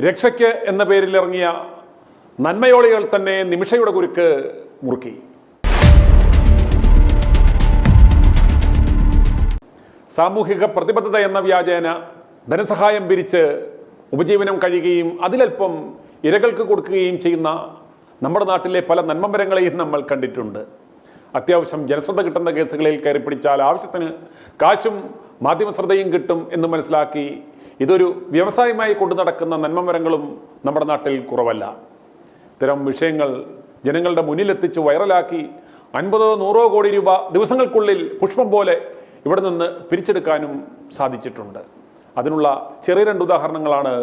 രക്ഷയ്ക്ക് എന്ന പേരിൽ ഇറങ്ങിയ നന്മയോളികൾ തന്നെ നിമിഷയുടെ കുരുക്ക് മുറുക്കി. സാമൂഹിക പ്രതിബദ്ധത എന്ന വ്യാജേന ധനസഹായം പിരിച്ച് ഉപജീവനം കഴിയുകയും അതിലൽപ്പം ഇരകൾക്ക് കൊടുക്കുകയും ചെയ്യുന്ന നമ്മുടെ നാട്ടിലെ പല നന്മമരങ്ങളെയും നമ്മൾ കണ്ടിട്ടുണ്ട്. അത്യാവശ്യം ജനശ്രദ്ധ കിട്ടുന്ന കേസുകളിൽ കയറി പിടിച്ചാൽ ആവശ്യത്തിന് കാശും മാധ്യമശ്രദ്ധയും കിട്ടും എന്ന് മനസ്സിലാക്കി ഇതൊരു വ്യവസായമായി കൊണ്ടു നടക്കുന്ന നന്മമരങ്ങളും നമ്മുടെ നാട്ടിൽ കുറവല്ല. ഇത്തരം വിഷയങ്ങൾ ജനങ്ങളുടെ മുന്നിലെത്തിച്ച് വൈറലാക്കി 50-100 കോടി രൂപ ദിവസങ്ങൾക്കുള്ളിൽ പുഷ്പം പോലെ ഇവിടെ നിന്ന് പിരിച്ചെടുക്കാനും സാധിച്ചിട്ടുണ്ട്. അതിനുള്ള ചെറിയ 2 ഉദാഹരണങ്ങളാണ്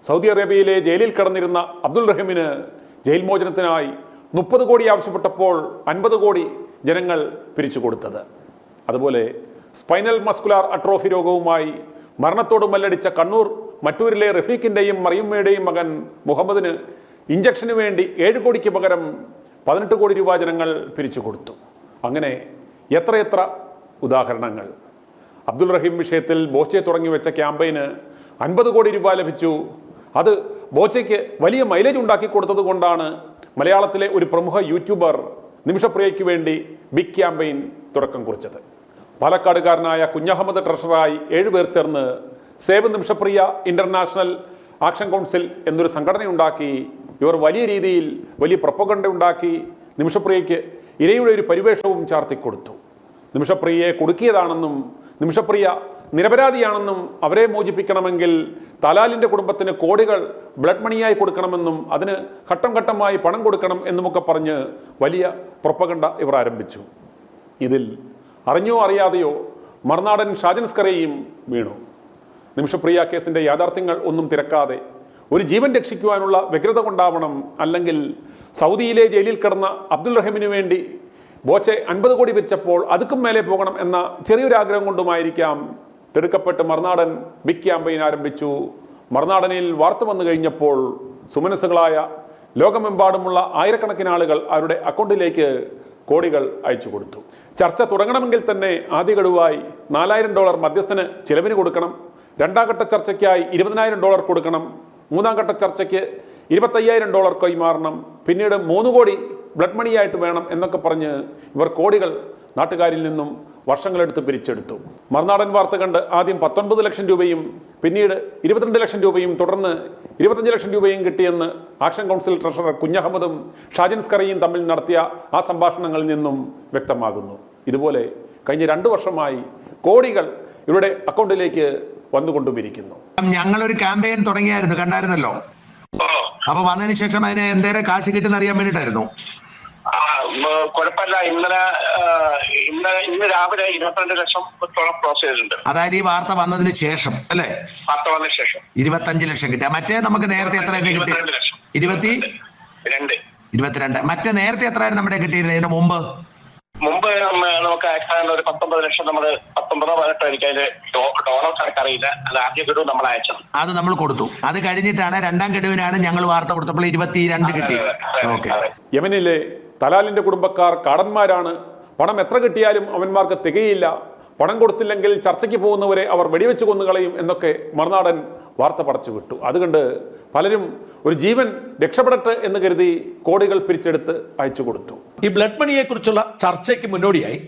സൗദി അറേബ്യയിലെ ജയിലിൽ കിടന്നിരുന്ന അബ്ദുൾ റഹീമിന് ജയിൽ മോചനത്തിനായി 30 കോടി ആവശ്യപ്പെട്ടപ്പോൾ 50 കോടി ജനങ്ങൾ പിരിച്ചു കൊടുത്തത്. അതുപോലെ സ്പൈനൽ മസ്കുലാർ അട്രോഫി രോഗവുമായി മരണത്തോട് മല്ലടിച്ച കണ്ണൂർ മറ്റൂരിലെ റഫീഖിൻ്റെയും മറിയമ്മയുടെയും മകൻ മുഹമ്മദിന് ഇഞ്ചക്ഷന് വേണ്ടി 7 കോടിക്ക് പകരം 18 കോടി രൂപ ജനങ്ങൾ പിരിച്ചു കൊടുത്തു. അങ്ങനെ എത്രയെത്ര ഉദാഹരണങ്ങൾ. അബ്ദുൾ റഹീം വിഷയത്തിൽ ബോച്ചെ തുടങ്ങി വെച്ച ക്യാമ്പയിന് 50 കോടി രൂപ ലഭിച്ചു. അത് ബോച്ചയ്ക്ക് വലിയ മൈലേജ് ഉണ്ടാക്കി കൊടുത്തത് കൊണ്ടാണ് മലയാളത്തിലെ ഒരു പ്രമുഖ യൂട്യൂബർ നിമിഷപ്രിയയ്ക്ക് വേണ്ടി ബിഗ് ക്യാമ്പയിൻ തുടക്കം കുറിച്ചത്. പാലക്കാടുകാരനായ കുഞ്ഞഹമ്മദ് ട്രഷറായി 7 പേർ ചേർന്ന് save Nimisha Priya international action council എന്നൊരു സംഘടനയുണ്ടാക്കി. ഇവർ വലിയ രീതിയിൽ വലിയ പ്രൊപ്പഗണ്ട ഉണ്ടാക്കി നിമിഷപ്രിയയ്ക്ക് ഇരയുടെ ഒരു പരിവേഷവും ചാർത്തിക്കൊടുത്തു. നിമിഷപ്രിയയെ കൊടുക്കിയതാണെന്നും നിമിഷപ്രിയ നിരപരാധിയാണെന്നും അവരെ മോചിപ്പിക്കണമെങ്കിൽ തലാലിൻ്റെ കുടുംബത്തിന് കോടികൾ ബ്ലഡ് മണിയായി കൊടുക്കണമെന്നും അതിന് ഘട്ടം ഘട്ടമായി പണം കൊടുക്കണം എന്നുമൊക്കെ പറഞ്ഞ് വലിയ പ്രൊപ്പഗണ്ട ഇവർ ആരംഭിച്ചു. ഇതിൽ അറിഞ്ഞോ അറിയാതെയോ മറുനാടൻ ഷാജൻസ്കറേയും വീണു. നിമിഷപ്രിയ കേസിൻ്റെ യാഥാർത്ഥ്യങ്ങൾ ഒന്നും തിരക്കാതെ ഒരു ജീവൻ രക്ഷിക്കുവാനുള്ള വ്യഗ്രത കൊണ്ടാവണം, അല്ലെങ്കിൽ സൗദിയിലെ ജയിലിൽ കിടന്ന അബ്ദുൾ റഹീമിന് വേണ്ടി ബോച്ചെ 50 കോടി പിരിച്ചപ്പോൾ അതുക്കും മേലെ പോകണം എന്ന ചെറിയൊരു ആഗ്രഹം കൊണ്ടുമായിരിക്കാം തിടുക്കപ്പെട്ട് മറുനാടൻ ബിഗ് ക്യാമ്പയിൻ ആരംഭിച്ചു. മറുനാടനിൽ വാർത്ത വന്നു കഴിഞ്ഞപ്പോൾ സുമനസ്സുകളായ ലോകമെമ്പാടുമുള്ള ആയിരക്കണക്കിന് ആളുകൾ അവരുടെ അക്കൗണ്ടിലേക്ക് കോടികൾ അയച്ചു കൊടുത്തു. ചർച്ച തുടങ്ങണമെങ്കിൽ തന്നെ ആദ്യ ഗഡുവായി $4000 മധ്യസ്ഥന് ചിലവിന് കൊടുക്കണം, 2ാം ഘട്ട ചർച്ചയ്ക്കായി $20,000 കൊടുക്കണം, 3ാം ഘട്ട ചർച്ചയ്ക്ക് $25,000 കൈമാറണം, പിന്നീട് 3 കോടി ബ്ലഡ് മണിയായിട്ട് വേണം എന്നൊക്കെ പറഞ്ഞ് ഇവർ കോടികൾ നാട്ടുകാരിൽ നിന്നും വർഷങ്ങളെടുത്ത് പിരിച്ചെടുത്തു. മറുനാടൻ വാർത്ത കണ്ട് ആദ്യം 19 ലക്ഷം രൂപയും പിന്നീട് 22 ലക്ഷം രൂപയും തുടർന്ന് 25 ലക്ഷം രൂപയും കിട്ടിയെന്ന് ആക്ഷൻ കൗൺസിൽ ട്രഷറർ കുഞ്ഞഹമ്മദും ഷാജൻസ്കറയും തമ്മിൽ നടത്തിയ ആ സംഭാഷണങ്ങളിൽ നിന്നും വ്യക്തമാകുന്നു. ഇതുപോലെ കഴിഞ്ഞ 2 വർഷമായി കോടികൾ ഇവരുടെ അക്കൗണ്ടിലേക്ക് വന്നുകൊണ്ടുമിരിക്കുന്നു. ഞങ്ങളൊരു ക്യാമ്പയിൻ തുടങ്ങിയായിരുന്നു, കണ്ടായിരുന്നല്ലോ. അപ്പൊ വന്നതിന് ശേഷം അതിന് എന്തേരം കാശ് കിട്ടുന്ന അറിയാൻ വേണ്ടിട്ടായിരുന്നു. കുഴപ്പമില്ല. ഇന്ന് രാവിലെ 22 ലക്ഷം ക്ലോസ് ചെയ്തിട്ടുണ്ട്. അതായത് ഈ വാർത്ത വന്നതിന് ശേഷം അല്ലേ? വാർത്ത വന്നതിന് ശേഷം 25 ലക്ഷം കിട്ടിയ. മറ്റേ നമുക്ക് നേരത്തെ എത്രയൊക്കെ കിട്ടി? 22. മറ്റേ നേരത്തെ എത്രയായിരുന്നു നമ്മുടെ കിട്ടിയിരുന്നത്? ഇതിന് മുമ്പ് നമുക്ക് അയക്കാൻ ഒരു 19 ലക്ഷം. നമ്മള് 19-18 എനിക്ക് അതിന്റെ ഡോളർ കണക്കറിയില്ല. അത് ആദ്യ ഗഡു നമ്മൾ അയച്ചത്, അത് നമ്മൾ കൊടുത്തു. അത് കഴിഞ്ഞിട്ടാണ് 2ാം ഗഡുവിനാണ് ഞങ്ങൾ വാർത്ത കൊടുത്തപ്പോൾ 22 കിട്ടി. ഓക്കെ. യമനിലെ തലാലിന്റെ കുടുംബക്കാർ കാടന്മാരാണ്. പണം എത്ര കിട്ടിയാലും അവന്മാർക്ക് തികയില്ല. പണം കൊടുത്തില്ലെങ്കിൽ ചർച്ചയ്ക്ക് പോകുന്നവരെ അവർ വെടിവെച്ച് കൊന്നുകളയും എന്നൊക്കെ മറുനാടൻ വാർത്ത പടച്ചു വിട്ടു. അതുകൊണ്ട് പലരും ഒരു ജീവൻ രക്ഷപ്പെടട്ടെ എന്ന് കരുതി കോടികൾ പിരിച്ചെടുത്ത് അയച്ചു കൊടുത്തു. ഈ ബ്ലഡ് മണിയെ കുറിച്ചുള്ള ചർച്ചയ്ക്ക് മുന്നോടിയായി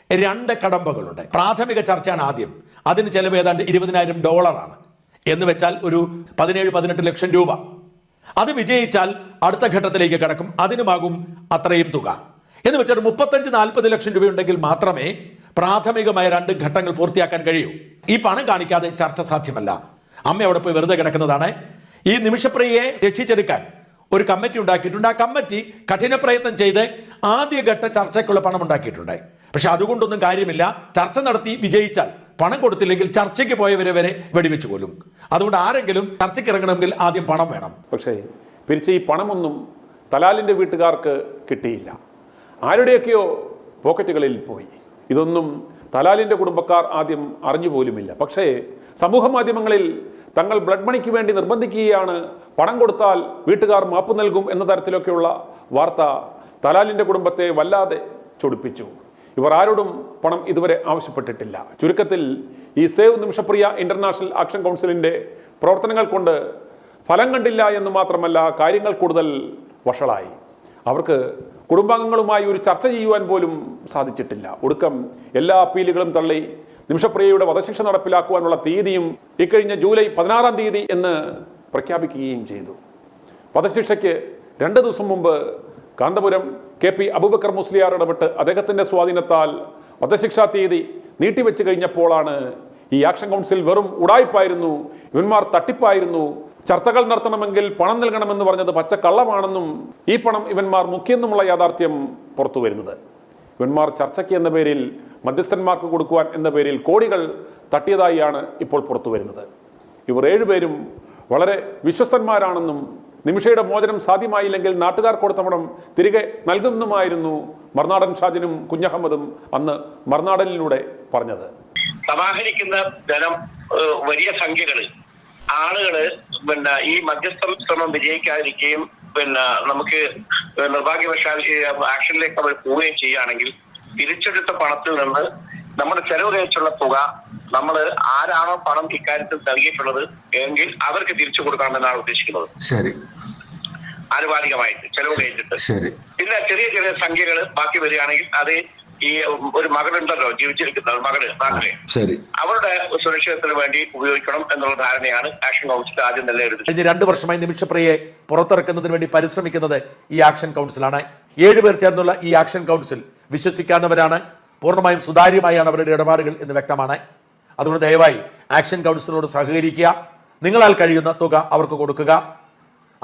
2 കടമ്പകളുണ്ട്. പ്രാഥമിക ചർച്ചയാണ് ആദ്യം. അതിന് ചെലവ് ഏതാണ്ട് $20,000 എന്ന് വെച്ചാൽ ഒരു 17-18 ലക്ഷം രൂപ. അത് വിജയിച്ചാൽ അടുത്ത ഘട്ടത്തിലേക്ക് കടക്കും. അതിനുമാകും അത്രയും തുക. എന്ന് വെച്ചാൽ 35-40 ലക്ഷം രൂപയുണ്ടെങ്കിൽ മാത്രമേ പ്രാഥമികമായ 2 ഘട്ടങ്ങൾ പൂർത്തിയാക്കാൻ കഴിയൂ. ഈ പണം കാണിക്കാതെ ചർച്ച സാധ്യമല്ല. അമ്മ അവിടെ പോയി വെറുതെ കിടക്കുന്നതാണ്. ഈ നിമിഷപ്രിയയെ രക്ഷിച്ചെടുക്കാൻ ഒരു കമ്മിറ്റി ഉണ്ടാക്കിയിട്ടുണ്ട്. ആ കമ്മിറ്റി കഠിന പ്രയത്നം ചെയ്ത് ആദ്യഘട്ട ചർച്ചയ്ക്കുള്ള പണം ഉണ്ടാക്കിയിട്ടുണ്ട്. പക്ഷെ അതുകൊണ്ടൊന്നും കാര്യമില്ല. ചർച്ച നടത്തി വിജയിച്ചാൽ പണം കൊടുത്തില്ലെങ്കിൽ ചർച്ചയ്ക്ക് പോയവരെ വരെ വെടിവെച്ച് കൊല്ലും. അതുകൊണ്ട് ആരെങ്കിലും ചർച്ചയ്ക്ക് ഇറങ്ങണമെങ്കിൽ ആദ്യം പണം വേണം. പക്ഷേ പിരിച്ച ഈ പണമൊന്നും തലാലിൻ്റെ വീട്ടുകാർക്ക് കിട്ടിയില്ല. ആരുടെയൊക്കെയോ പോക്കറ്റുകളിൽ പോയി. ഇതൊന്നും തലാലിൻ്റെ കുടുംബക്കാർ ആദ്യം അറിഞ്ഞു പോലുമില്ല. പക്ഷേ സമൂഹ മാധ്യമങ്ങളിൽ തങ്ങൾ ബ്ലഡ് മണിക്ക് വേണ്ടി നിർബന്ധിക്കുകയാണ്, പണം കൊടുത്താൽ വീട്ടുകാർ മാപ്പ് നൽകും എന്ന തരത്തിലൊക്കെയുള്ള വാർത്ത തലാലിൻ്റെ കുടുംബത്തെ വല്ലാതെ ചൊടിപ്പിച്ചു. ഇവർ ആരോടും പണം ഇതുവരെ ആവശ്യപ്പെട്ടിട്ടില്ല. ചുരുക്കത്തിൽ ഈ സേവ് നിമിഷപ്രിയ ഇന്റർനാഷണൽ ആക്ഷൻ കൗൺസിലിൻ്റെ പ്രവർത്തനങ്ങൾ കൊണ്ട് ഫലം കണ്ടില്ല എന്ന് മാത്രമല്ല, കാര്യങ്ങൾ കൂടുതൽ വഷളായി. അവർക്ക് കുടുംബാംഗങ്ങളുമായി ഒരു ചർച്ച ചെയ്യുവാൻ പോലും സാധിച്ചിട്ടില്ല. ഒടുക്കം എല്ലാ അപ്പീലുകളും തള്ളി നിമിഷപ്രിയയുടെ വധശിക്ഷ നടപ്പിലാക്കുവാനുള്ള തീയതിയും ഇക്കഴിഞ്ഞ ജൂലൈ 16-ാം തീയതി എന്ന് പ്രഖ്യാപിക്കുകയും ചെയ്തു. വധശിക്ഷയ്ക്ക് 2 ദിവസം മുമ്പ് കാന്തപുരം KP അബൂബക്കർ മുസ്ലിയാർ ഇടപെട്ട് അദ്ദേഹത്തിന്റെ സ്വാധീനത്താൽ വധശിക്ഷാ തീയതി നീട്ടിവെച്ച് കഴിഞ്ഞപ്പോഴാണ് ഈ ആക്ഷൻ കൗൺസിൽ വെറും ഉടായ്പായിരുന്നു, ഇവന്മാർ തട്ടിപ്പായിരുന്നു, ചർച്ചകൾ നടത്തണമെങ്കിൽ പണം നൽകണമെന്ന് പറഞ്ഞത് പച്ചക്കള്ളമാണെന്നും ഈ പണം ഇവന്മാർ മുക്കിയെന്നുമുള്ള യാഥാർത്ഥ്യം പുറത്തു വരുന്നത്. ഇവന്മാർ ചർച്ചയ്ക്ക് എന്ന പേരിൽ, മധ്യസ്ഥന്മാർക്ക് കൊടുക്കുവാൻ എന്ന പേരിൽ കോടികൾ തട്ടിയതായാണ് ഇപ്പോൾ പുറത്തു വരുന്നത്. ഇവർ 7 പേരും വളരെ വിശ്വസ്തന്മാരാണെന്നും നിമിഷയുടെ മോചനം സാധ്യമായില്ലെങ്കിൽ നാട്ടുകാർ കൊടുത്ത പണം തിരികെ നൽകുമെന്നുമായിരുന്നു മറുനാടൻ ഷാജിനും കുഞ്ഞഹമ്മദും അന്ന് മറുനാടനിലൂടെ പറഞ്ഞത്. സമാഹരിക്കുന്ന ധനം വലിയ സംഖ്യകള് ആളുകള് ഈ മധ്യസ്ഥ ശ്രമം വിജയിക്കാതിരിക്കുകയും നമുക്ക് നിർഭാഗ്യവശാൽ ആക്ഷനിലേക്ക് അവർ പോവുകയും ചെയ്യുകയാണെങ്കിൽ തിരിച്ചെടുത്ത പണത്തിൽ നിന്ന് നമ്മുടെ ചെലവ് കഴിച്ചുള്ള തുക നമ്മൾ ആരാണോ പണം ഇക്കാര്യത്തിൽ നൽകിയിട്ടുള്ളത് എങ്കിൽ അവർക്ക് തിരിച്ചു കൊടുക്കണമെന്നാണ് ഉദ്ദേശിക്കുന്നത്. ശരി, ആനുപാതികമായിട്ട് ചെലവ് കഴിച്ചിട്ട്. ശരി. പിന്നെ ചെറിയ ചെറിയ സംഖ്യകൾ ബാക്കി വരികയാണെങ്കിൽ അത് ഈ ഒരു മകളുണ്ടല്ലോ ജീവിച്ചിരിക്കുന്ന മകള് നാട്ടിലെ, ശരി, അവരുടെ സുരക്ഷിതത്തിന് വേണ്ടി ഉപയോഗിക്കണം എന്നുള്ള ധാരണയാണ് ആക്ഷൻ കൗൺസിൽ ആദ്യം തന്നെ എടുത്തത്. കഴിഞ്ഞ 2 വർഷമായി നിമിഷപ്രിയയെ പുറത്തിറക്കുന്നതിന് വേണ്ടി പരിശ്രമിക്കുന്നത് ഈ ആക്ഷൻ കൗൺസിലാണ്. 7 പേർ ചേർന്നുള്ള ഈ ആക്ഷൻ കൗൺസിൽ വിശ്വസിക്കാവുന്നവരാണ്, പൂർണ്ണമായും സുതാര്യമായാണ് അവരുടെ ഇടപാടുകൾ എന്ന് വ്യക്തമാണ്. അതുകൊണ്ട് ദയവായി ആക്ഷൻ കൗൺസിലിനോട് സഹകരിക്കുക, നിങ്ങളാൽ കഴിയുന്ന തുക അവർക്ക് കൊടുക്കുക.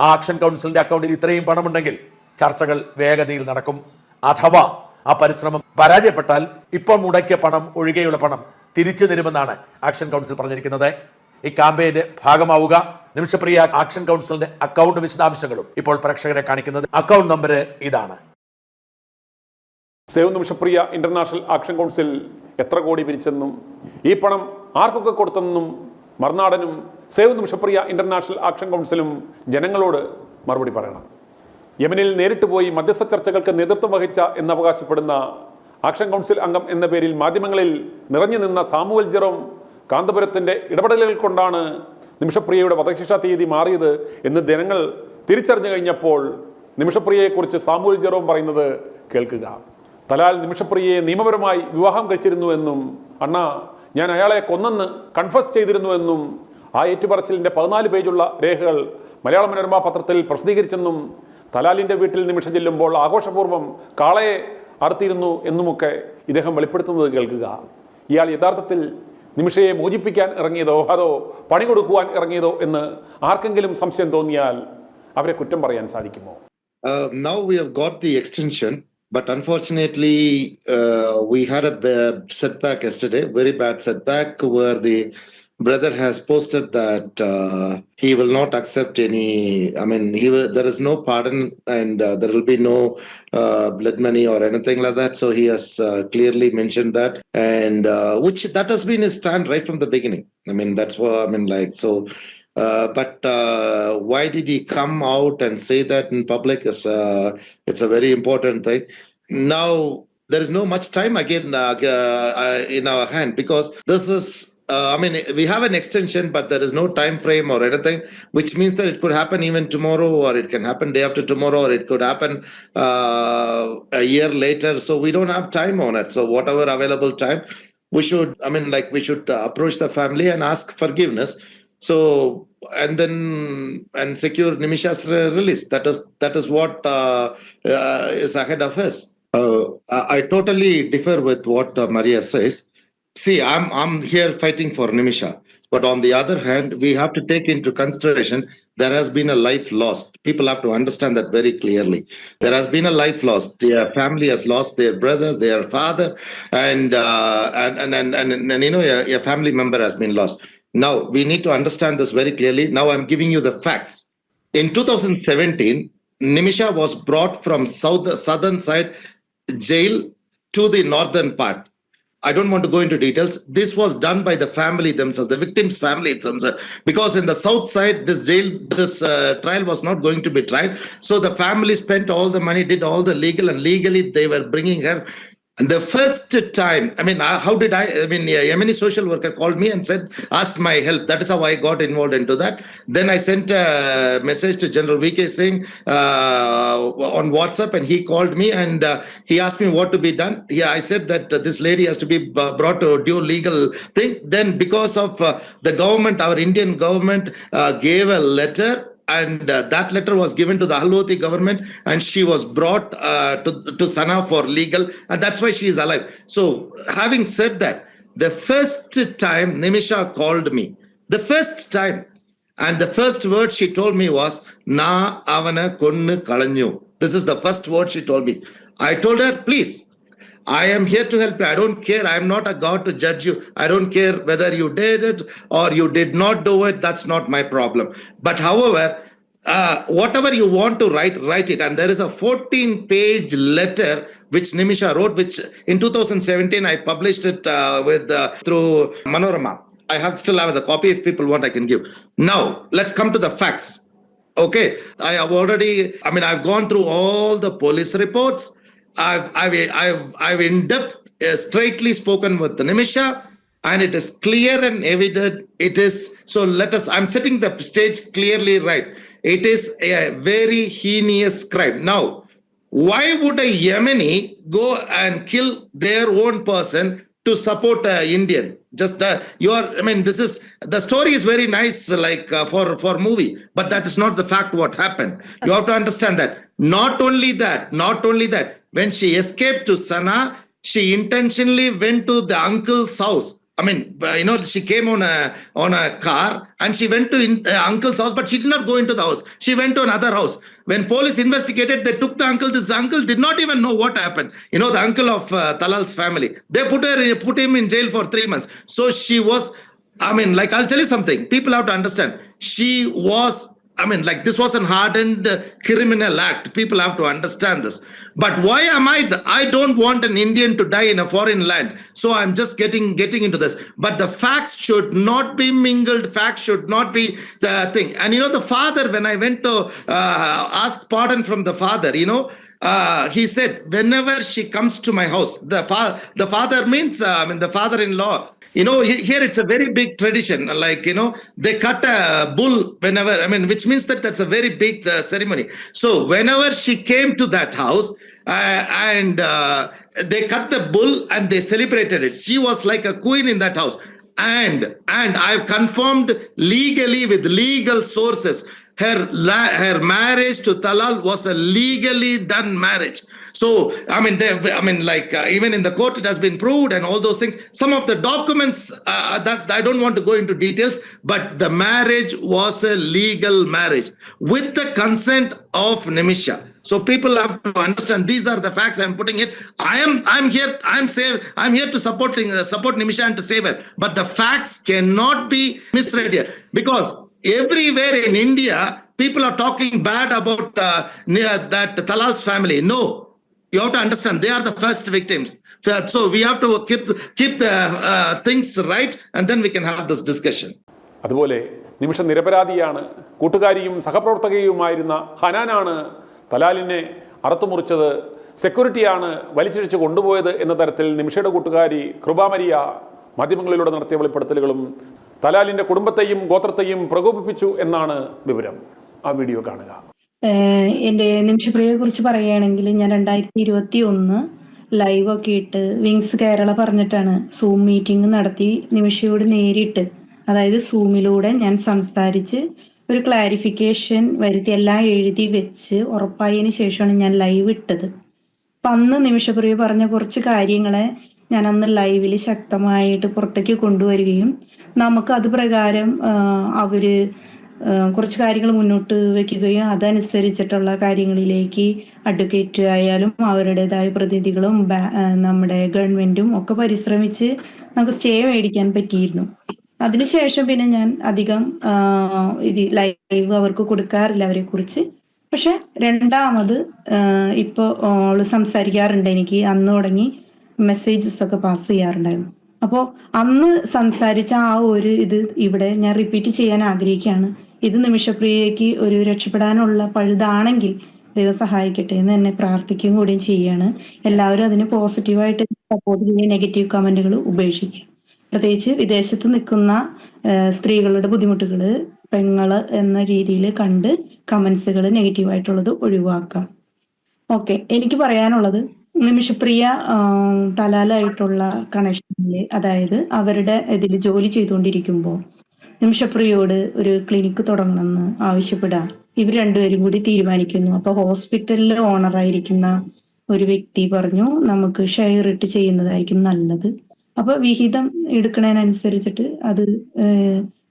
ആ ആക്ഷൻ കൗൺസിലിന്റെ അക്കൗണ്ടിൽ ഇത്രയും പണമുണ്ടെങ്കിൽ ചർച്ചകൾ വേഗതയിൽ നടക്കും. അഥവാ ആ പരിശ്രമം പരാജയപ്പെട്ടാൽ ഇപ്പോൾ മുടക്കിയ പണം ഒഴികെയുള്ള പണം തിരിച്ചു തരുമെന്നാണ് ആക്ഷൻ കൗൺസിൽ പറഞ്ഞിരിക്കുന്നത്. ഈ ക്യാമ്പയിന്റെ ഭാഗമാവുക. നിമിഷപ്രിയ ആക്ഷൻ കൗൺസിലിന്റെ അക്കൗണ്ട് വിശദാംശങ്ങളും ഇപ്പോൾ പ്രേക്ഷകരെ കാണിക്കുന്നത്. അക്കൗണ്ട് നമ്പർ ഇതാണ്. Save Nimisha Priya international action council എത്ര കോടി പിരിച്ചെന്നും ഈ പണം ആർക്കൊക്കെ കൊടുത്തെന്നും മറുനാടനും സേവ് നിമിഷപ്രിയ ഇന്റർനാഷണൽ ആക്ഷൻ കൗൺസിലും ജനങ്ങളോട് മറുപടി പറയണം. യമനിൽ നേരിട്ട് പോയി മധ്യസ്ഥ ചർച്ചകൾക്ക് നേതൃത്വം വഹിച്ച എന്നവകാശപ്പെടുന്ന ആക്ഷൻ കൗൺസിൽ അംഗം എന്ന പേരിൽ മാധ്യമങ്ങളിൽ നിറഞ്ഞു നിന്ന സാമുവൽ ജെറോം കാന്തപുരത്തിന്റെ ഇടപെടലുകൾ കൊണ്ടാണ് നിമിഷപ്രിയയുടെ വധശിക്ഷാ തീയതി മാറിയത് എന്ന് ജനങ്ങൾ തിരിച്ചറിഞ്ഞു കഴിഞ്ഞപ്പോൾ നിമിഷപ്രിയയെക്കുറിച്ച് സാമുവൽ ജെറോം പറയുന്നത് കേൾക്കുക. തലാൽ നിമിഷപ്രിയയെ നിയമപരമായി വിവാഹം കഴിച്ചിരുന്നുവെന്നും അണ്ണാ ഞാൻ അയാളെ കൊന്നെന്ന് കൺഫസ് ചെയ്തിരുന്നുവെന്നും ആ ഏറ്റുപറച്ചിലിന്റെ 14 പേജുള്ള രേഖകൾ മലയാള മനോരമ പത്രത്തിൽ പ്രസിദ്ധീകരിച്ചെന്നും തലാലിന്റെ വീട്ടിൽ നിമിഷ ചെല്ലുമ്പോൾ ആഘോഷപൂർവ്വം കാളയെ അറുത്തിരുന്നു എന്നുമൊക്കെ ഇദ്ദേഹം വെളിപ്പെടുത്തുന്നത് കേൾക്കുക. ഇയാൾ യഥാർത്ഥത്തിൽ നിമിഷയെ മോചിപ്പിക്കാൻ ഇറങ്ങിയതോ അതോ പണി കൊടുക്കുവാൻ ഇറങ്ങിയതോ എന്ന് ആർക്കെങ്കിലും സംശയം തോന്നിയാൽ അവരെ കുറ്റം പറയാൻ സാധിക്കുമോ? Now we have got the extension, but unfortunately we had a setback yesterday, very bad setback, where the brother has posted that he will not accept any, there is no pardon and there will be no blood money or anything like that. So he has clearly mentioned that, and which that has been his stand right from the beginning. That's what but why did he come out and say that in public is it's a very important thing. Now there is no much time again in our hand, because this is we have an extension, but there is no time frame or anything, which means that it could happen even tomorrow, or it can happen day after tomorrow, or it could happen a year later. So we don't have time on it. So whatever available time, we should approach the family and ask forgiveness. So and secure Nimisha's release. That is what is ahead of us. I totally differ with what Maria says. See, I'm here fighting for Nimisha, but on the other hand, we have to take into consideration there has been a life lost. People have to understand that very clearly. There has been a life lost. Their family has lost their brother, their father, and a family member has been lost. Now we need to understand this very clearly. Now I'm giving you the facts. In 2017, Nimisha was brought from southern side jail to the northern part. I don't want to go into details. This was done by the family themselves, the victim's family themselves, because in the south side, this trial was not going to be tried. So the family spent all the money, did all the legal, and legally they were bringing her And the first time, I mean, how did I mean, a Yemeni social worker called me and said, asked my help. That is how I got involved into that. Then I sent a message to General VK Singh on WhatsApp, and he called me and he asked me what to be done. Yeah, I said that this lady has to be brought to due legal thing. Then because of the government, our Indian government gave a letter, and that letter was given to the Al-Houthi government, and she was brought to Sana for legal, and that's why she is alive. So having said that, the first time Nimisha called me, the first time, and the first word she told me was, Na avana konnu kalanju. This is the first word she told me. I told her, please, I am here to help you. I don't care. I am not a God to judge you. I don't care whether you did it or you did not do it. That's not my problem. But however, whatever you want to write it. And there is a 14-page letter which Nimisha wrote, which in 2017 I published it through Manorama. I still have the copy. If people want, I can give. Now, let's come to the facts. Okay. I've gone through all the police reports. I've in depth straightly spoken with Nimisha, and it is clear and evident. It is so. I'm setting the stage clearly right. It is a very heinous crime. Now, why would a Yemeni go and kill their own person to support an Indian? Just this is the story is very nice, like for movie, but that is not the fact. What happened? You have to understand that. Not only that. When she escaped to Sana, she intentionally went to the uncle's house. She came on a car and she went to uncle's house, but she did not go into the house. She went to another house. When police investigated, they took the uncle. This uncle did not even know what happened. The uncle of Talal's family. They put him in jail for 3 months. So she was, I'll tell you something. People have to understand. She was, this was an hardened criminal act. People have to understand this. But why am I don't want an Indian to die in a foreign land. So I'm just getting into this. But the facts should not be mingled. Facts should not be the thing. And the father, when I went to ask pardon from the father, he said, whenever she comes to my house, the father means, the father-in-law, here it's a very big tradition. They cut a bull whenever, which means that's a very big ceremony. So whenever she came to that house, they cut the bull and they celebrated it. She was like a queen in that house. And I've confirmed legally with legal sources, her marriage to Talal was a legally done marriage. So, even in the court, it has been proved and all those things. Some of the documents that I don't want to go into details, but the marriage was a legal marriage with the consent of Nimisha. So people have to understand these are the facts. I'm putting it. I'm here to support Nimisha and to save her. But the facts cannot be misread here, because everywhere in India, people are talking bad about that Talal's family. No, you have to understand they are the first victims. So we have to keep the things right, and then we can have this discussion. അതുപോലെ നിമിഷ നിരപരാധിയാണ്. കൂട്ടുകാരിയും സഹപ്രവർത്തകയുമായിരുന്ന ഹനാനാണ് തലാലിനെ അറുത്തുമുറിച്ചത്. സെക്യൂരിറ്റിയാണ് വലിച്ചിഴച്ച് കൊണ്ടുപോയത് എന്ന തരത്തിൽ നിമിഷയുടെ കൂട്ടുകാരി കൃപാമരിയ മാധ്യമങ്ങളിലൂടെ നടത്തിയ വെളിപ്പെടുത്തലുകളും തലാലിന്റെ കുടുംബത്തെയും ഗോത്രത്തെയും പ്രകോപിപ്പിച്ചു എന്നാണ് വിവരം. ആ വീഡിയോ കാണുക. എന്റെ നിമിഷപ്രിയയെ കുറിച്ച് പറയുകയാണെങ്കിൽ, ഞാൻ 2021 ലൈവ് ഒക്കെ ഇട്ട് വിങ്സ് കേരള പറഞ്ഞിട്ടാണ് സൂം മീറ്റിംഗ് നടത്തി നിമിഷയോട് നേരിട്ട്, അതായത് സൂമിലൂടെ ഞാൻ സംസാരിച്ച് ഒരു ക്ലാരിഫിക്കേഷൻ വരുത്തി എല്ലാം എഴുതി വെച്ച് ഉറപ്പായതിനു ശേഷമാണ് ഞാൻ ലൈവ് ഇട്ടത്. അപ്പൊ അന്ന് നിമിഷപ്രിയ പറഞ്ഞ കുറച്ച് കാര്യങ്ങളെ ഞാൻ അന്ന് ലൈവിൽ ശക്തമായിട്ട് പുറത്തേക്ക് കൊണ്ടുവരികയും നമുക്ക് അത് പ്രകാരം അവര് കുറച്ച് കാര്യങ്ങൾ മുന്നോട്ട് വെക്കുകയും അതനുസരിച്ചിട്ടുള്ള കാര്യങ്ങളിലേക്ക് അഡ്വക്കേറ്റ് ആയാലും അവരുടേതായ പ്രതിനിധികളും നമ്മുടെ ഗവൺമെന്റും ഒക്കെ പരിശ്രമിച്ച് നമുക്ക് സ്റ്റേ മേടിക്കാൻ പറ്റിയിരുന്നു. അതിനുശേഷം പിന്നെ ഞാൻ അധികം ഇത് ലൈവ് അവർക്ക് കൊടുക്കാറില്ല അവരെ കുറിച്ച്. പക്ഷെ രണ്ടാമത് ഇപ്പൊ അവള് സംസാരിക്കാറുണ്ട്, എനിക്ക് അന്ന് തുടങ്ങി മെസ്സേജസ് ഒക്കെ പാസ് ചെയ്യാറുണ്ടായിരുന്നു. അപ്പോൾ അന്ന് സംസാരിച്ച ആ ഒരു ഇത് ഇവിടെ ഞാൻ റിപ്പീറ്റ് ചെയ്യാൻ ആഗ്രഹിക്കുകയാണ്. ഇത് നിമിഷപ്രിയയ്ക്ക് ഒരു രക്ഷപ്പെടാനുള്ള പഴുതാണെങ്കിൽ ദൈവം സഹായിക്കട്ടെ എന്ന് എന്നെ പ്രാർത്ഥിക്കുകയും കൂടിയും ചെയ്യാണ്. എല്ലാവരും അതിന് പോസിറ്റീവായിട്ട് സപ്പോർട്ട് ചെയ്യുക, നെഗറ്റീവ് കമന്റുകൾ ഉപേക്ഷിക്കുക. പ്രത്യേകിച്ച് വിദേശത്ത് നിൽക്കുന്ന സ്ത്രീകളുടെ ബുദ്ധിമുട്ടുകൾ പെങ്ങള് എന്ന രീതിയിൽ കണ്ട് കമന്റ്സുകൾ നെഗറ്റീവായിട്ടുള്ളത് ഒഴിവാക്കാം. ഓക്കെ, എനിക്ക് പറയാനുള്ളത് നിമിഷപ്രിയ തലാലായിട്ടുള്ള കണക്ഷനില്, അതായത് അവരുടെ ഇതിൽ ജോലി ചെയ്തുകൊണ്ടിരിക്കുമ്പോൾ നിമിഷപ്രിയോട് ഒരു ക്ലിനിക്ക് തുടങ്ങണമെന്ന് ആവശ്യപ്പെടാം. ഇവർ രണ്ടുപേരും കൂടി തീരുമാനിക്കുന്നു. അപ്പൊ ഹോസ്പിറ്റലിലെ ഓണറായിരിക്കുന്ന ഒരു വ്യക്തി പറഞ്ഞു നമുക്ക് ഷെയർ ഇട്ട് ചെയ്യുന്നതായിരിക്കും നല്ലത്. അപ്പൊ വിഹിതം എടുക്കുന്നതിനനുസരിച്ചിട്ട് അത്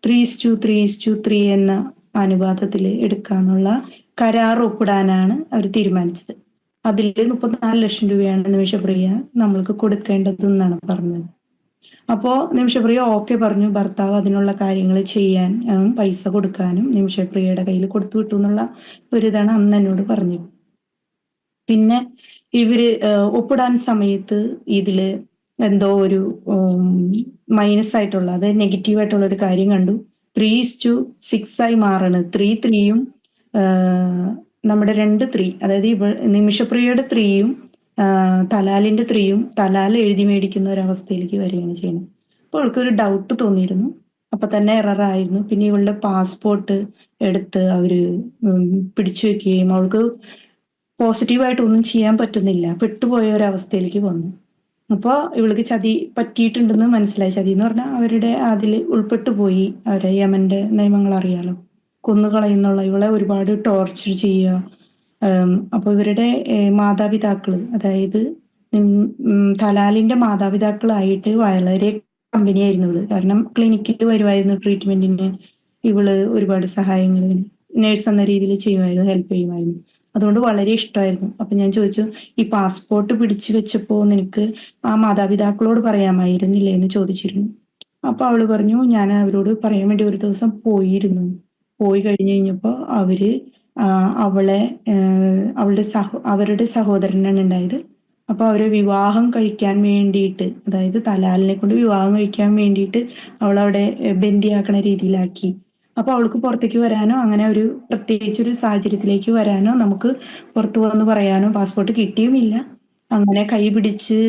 3:3:3 എന്ന അനുപാതത്തിൽ എടുക്കാന്നുള്ള കരാർ ഒപ്പിടാനാണ് അവർ തീരുമാനിച്ചത്. അതിൽ 34 ലക്ഷം രൂപയാണ് നിമിഷപ്രിയ നമ്മൾക്ക് കൊടുക്കേണ്ടതെന്നാണ് പറഞ്ഞത്. അപ്പോ നിമിഷപ്രിയ ഓക്കെ പറഞ്ഞു. ഭർത്താവ് അതിനുള്ള കാര്യങ്ങൾ ചെയ്യാൻ പൈസ കൊടുക്കാനും നിമിഷപ്രിയയുടെ കയ്യിൽ കൊടുത്തു വിട്ടു എന്നുള്ള ഒരിതാണ് അന്ന് എന്നോട് പറഞ്ഞത്. പിന്നെ ഇവര് ഒപ്പിടാൻ സമയത്ത് ഇതില് എന്തോ ഒരു മൈനസ് ആയിട്ടുള്ള, അതായത് നെഗറ്റീവ് ആയിട്ടുള്ള ഒരു കാര്യം കണ്ടു. 3:6 ആയി മാറണ്. 3:3 നമ്മുടെ 2:3, അതായത് നിമിഷപ്രിയയുടെ 3 തലാലിന്റെ 3 തലാൽ എഴുതി മേടിക്കുന്ന ഒരു അവസ്ഥയിലേക്ക് വരികയാണ് ചെയ്യുന്നത്. അപ്പോൾ അവൾക്കൊരു ഡൗട്ട് തോന്നിയിരുന്നു. അപ്പൊ തന്നെ എററായിരുന്നു. പിന്നെ ഇവളുടെ പാസ്പോർട്ട് എടുത്ത് അവര് പിടിച്ചു വെക്കുകയും അവൾക്ക് പോസിറ്റീവായിട്ട് ഒന്നും ചെയ്യാൻ പറ്റുന്നില്ല, പെട്ടുപോയ ഒരു അവസ്ഥയിലേക്ക് വന്നു. അപ്പോൾ ഇവൾക്ക് ചതി പറ്റിയിട്ടുണ്ടെന്ന് മനസ്സിലായി. ചതി എന്ന് പറഞ്ഞാൽ അവരുടെ അതിൽ ഉൾപ്പെട്ടു പോയി. അവരെ യമന്റെ നിയമങ്ങൾ അറിയാലോ, കൊന്നുകളയുന്നുള്ള, ഇവളെ ഒരുപാട് ടോർച്ചർ ചെയ്യുക. അപ്പൊ ഇവരുടെ മാതാപിതാക്കള്, അതായത് തലാലിന്റെ മാതാപിതാക്കളായിട്ട് വളരെ കമ്പനിയായിരുന്നു ഇവള്. കാരണം ക്ലിനിക്കിൽ വരുമായിരുന്നു ട്രീറ്റ്മെന്റിന്. ഇവള് ഒരുപാട് സഹായങ്ങൾ നേഴ്സ് എന്ന രീതിയിൽ ചെയ്യുമായിരുന്നു, ഹെൽപ്പ് ചെയ്യുമായിരുന്നു. അതുകൊണ്ട് വളരെ ഇഷ്ടമായിരുന്നു. അപ്പൊ ഞാൻ ചോദിച്ചു, ഈ പാസ്പോർട്ട് പിടിച്ചു വെച്ചപ്പോ നിനക്ക് ആ മാതാപിതാക്കളോട് പറയാമായിരുന്നില്ലേ എന്ന് ചോദിച്ചിരുന്നു. അപ്പൊ അവള് പറഞ്ഞു, ഞാൻ അവരോട് പറയാൻ വേണ്ടി ഒരു ദിവസം പോയിരുന്നു. പോയി കഴിഞ്ഞു കഴിഞ്ഞപ്പോ അവര് അവരുടെ സഹോദരനാണ് ഉണ്ടായത്. അപ്പൊ അവരെ വിവാഹം കഴിക്കാൻ വേണ്ടിയിട്ട്, അതായത് തലാലിനെ കൊണ്ട് വിവാഹം കഴിക്കാൻ വേണ്ടിയിട്ട് അവളവിടെ ബന്ദിയാക്കണ രീതിയിലാക്കി. അപ്പൊ അവൾക്ക് പുറത്തേക്ക് വരാനോ അങ്ങനെ ഒരു പ്രത്യേകിച്ച് ഒരു സാഹചര്യത്തിലേക്ക് വരാനോ നമുക്ക് പുറത്തു വന്ന് പറയാനോ പാസ്പോർട്ട് കിട്ടിയുമില്ല. അങ്ങനെ കൈ പിടിച്ച്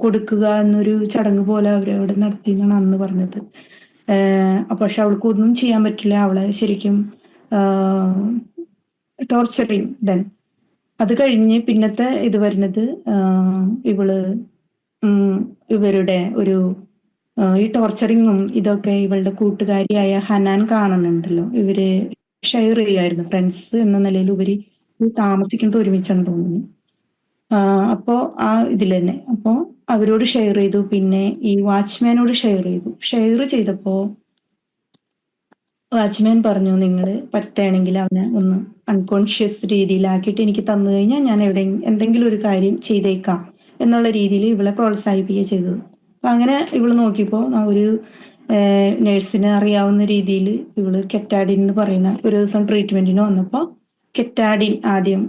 കൊടുക്കുക എന്നൊരു ചടങ്ങ് പോലെ അവരവിടെ നടത്തി എന്നാണ് അന്ന് പറഞ്ഞത്. പക്ഷെ അവൾക്ക് ഒന്നും ചെയ്യാൻ പറ്റില്ല. അവളെ ശരിക്കും ടോർച്ചറിങ്. ദെൻ അത് കഴിഞ്ഞ് പിന്നത്തെ ഇത് വരുന്നത് ഇവരുടെ ഒരു ഈ ടോർച്ചറിങ്ങും ഇതൊക്കെ ഇവളുടെ കൂട്ടുകാരിയായ ഹനാൻ കാണുന്നുണ്ടല്ലോ. ഇവര് ഷെയർ ചെയ്യുമായിരുന്നു, ഫ്രണ്ട്സ് എന്ന നിലയിൽ ഉപരി താമസിക്കുന്നത് ഒരുമിച്ചാണ് തോന്നുന്നു. അപ്പോ ആ ഇതിൽ തന്നെ അപ്പോ അവരോട് ഷെയർ ചെയ്തു. പിന്നെ ഈ വാച്ച്മാനോട് ഷെയർ ചെയ്തു. ഷെയർ ചെയ്തപ്പോ വാച്ച്മാൻ പറഞ്ഞു, നിങ്ങൾ പറ്റുകയാണെങ്കിൽ അവനെ ഒന്ന് അൺകോൺഷ്യസ് രീതിയിലാക്കിയിട്ട് എനിക്ക് തന്നു കഴിഞ്ഞാൽ ഞാൻ എന്തെങ്കിലും ഒരു കാര്യം ചെയ്തേക്കാം എന്നുള്ള രീതിയിൽ ഇവളെ പ്രോത്സാഹിപ്പിക്കുക ചെയ്തത്. അപ്പൊ അങ്ങനെ ഇവള് നോക്കിയപ്പോ ഒരു നേഴ്സിന് അറിയാവുന്ന രീതിയിൽ ഇവള് കെറ്റാഡിൻ എന്ന് പറയുന്ന ഒരു ദിവസം ട്രീറ്റ്മെന്റിന് വന്നപ്പോ കെറ്റാഡിൻ ആദ്യം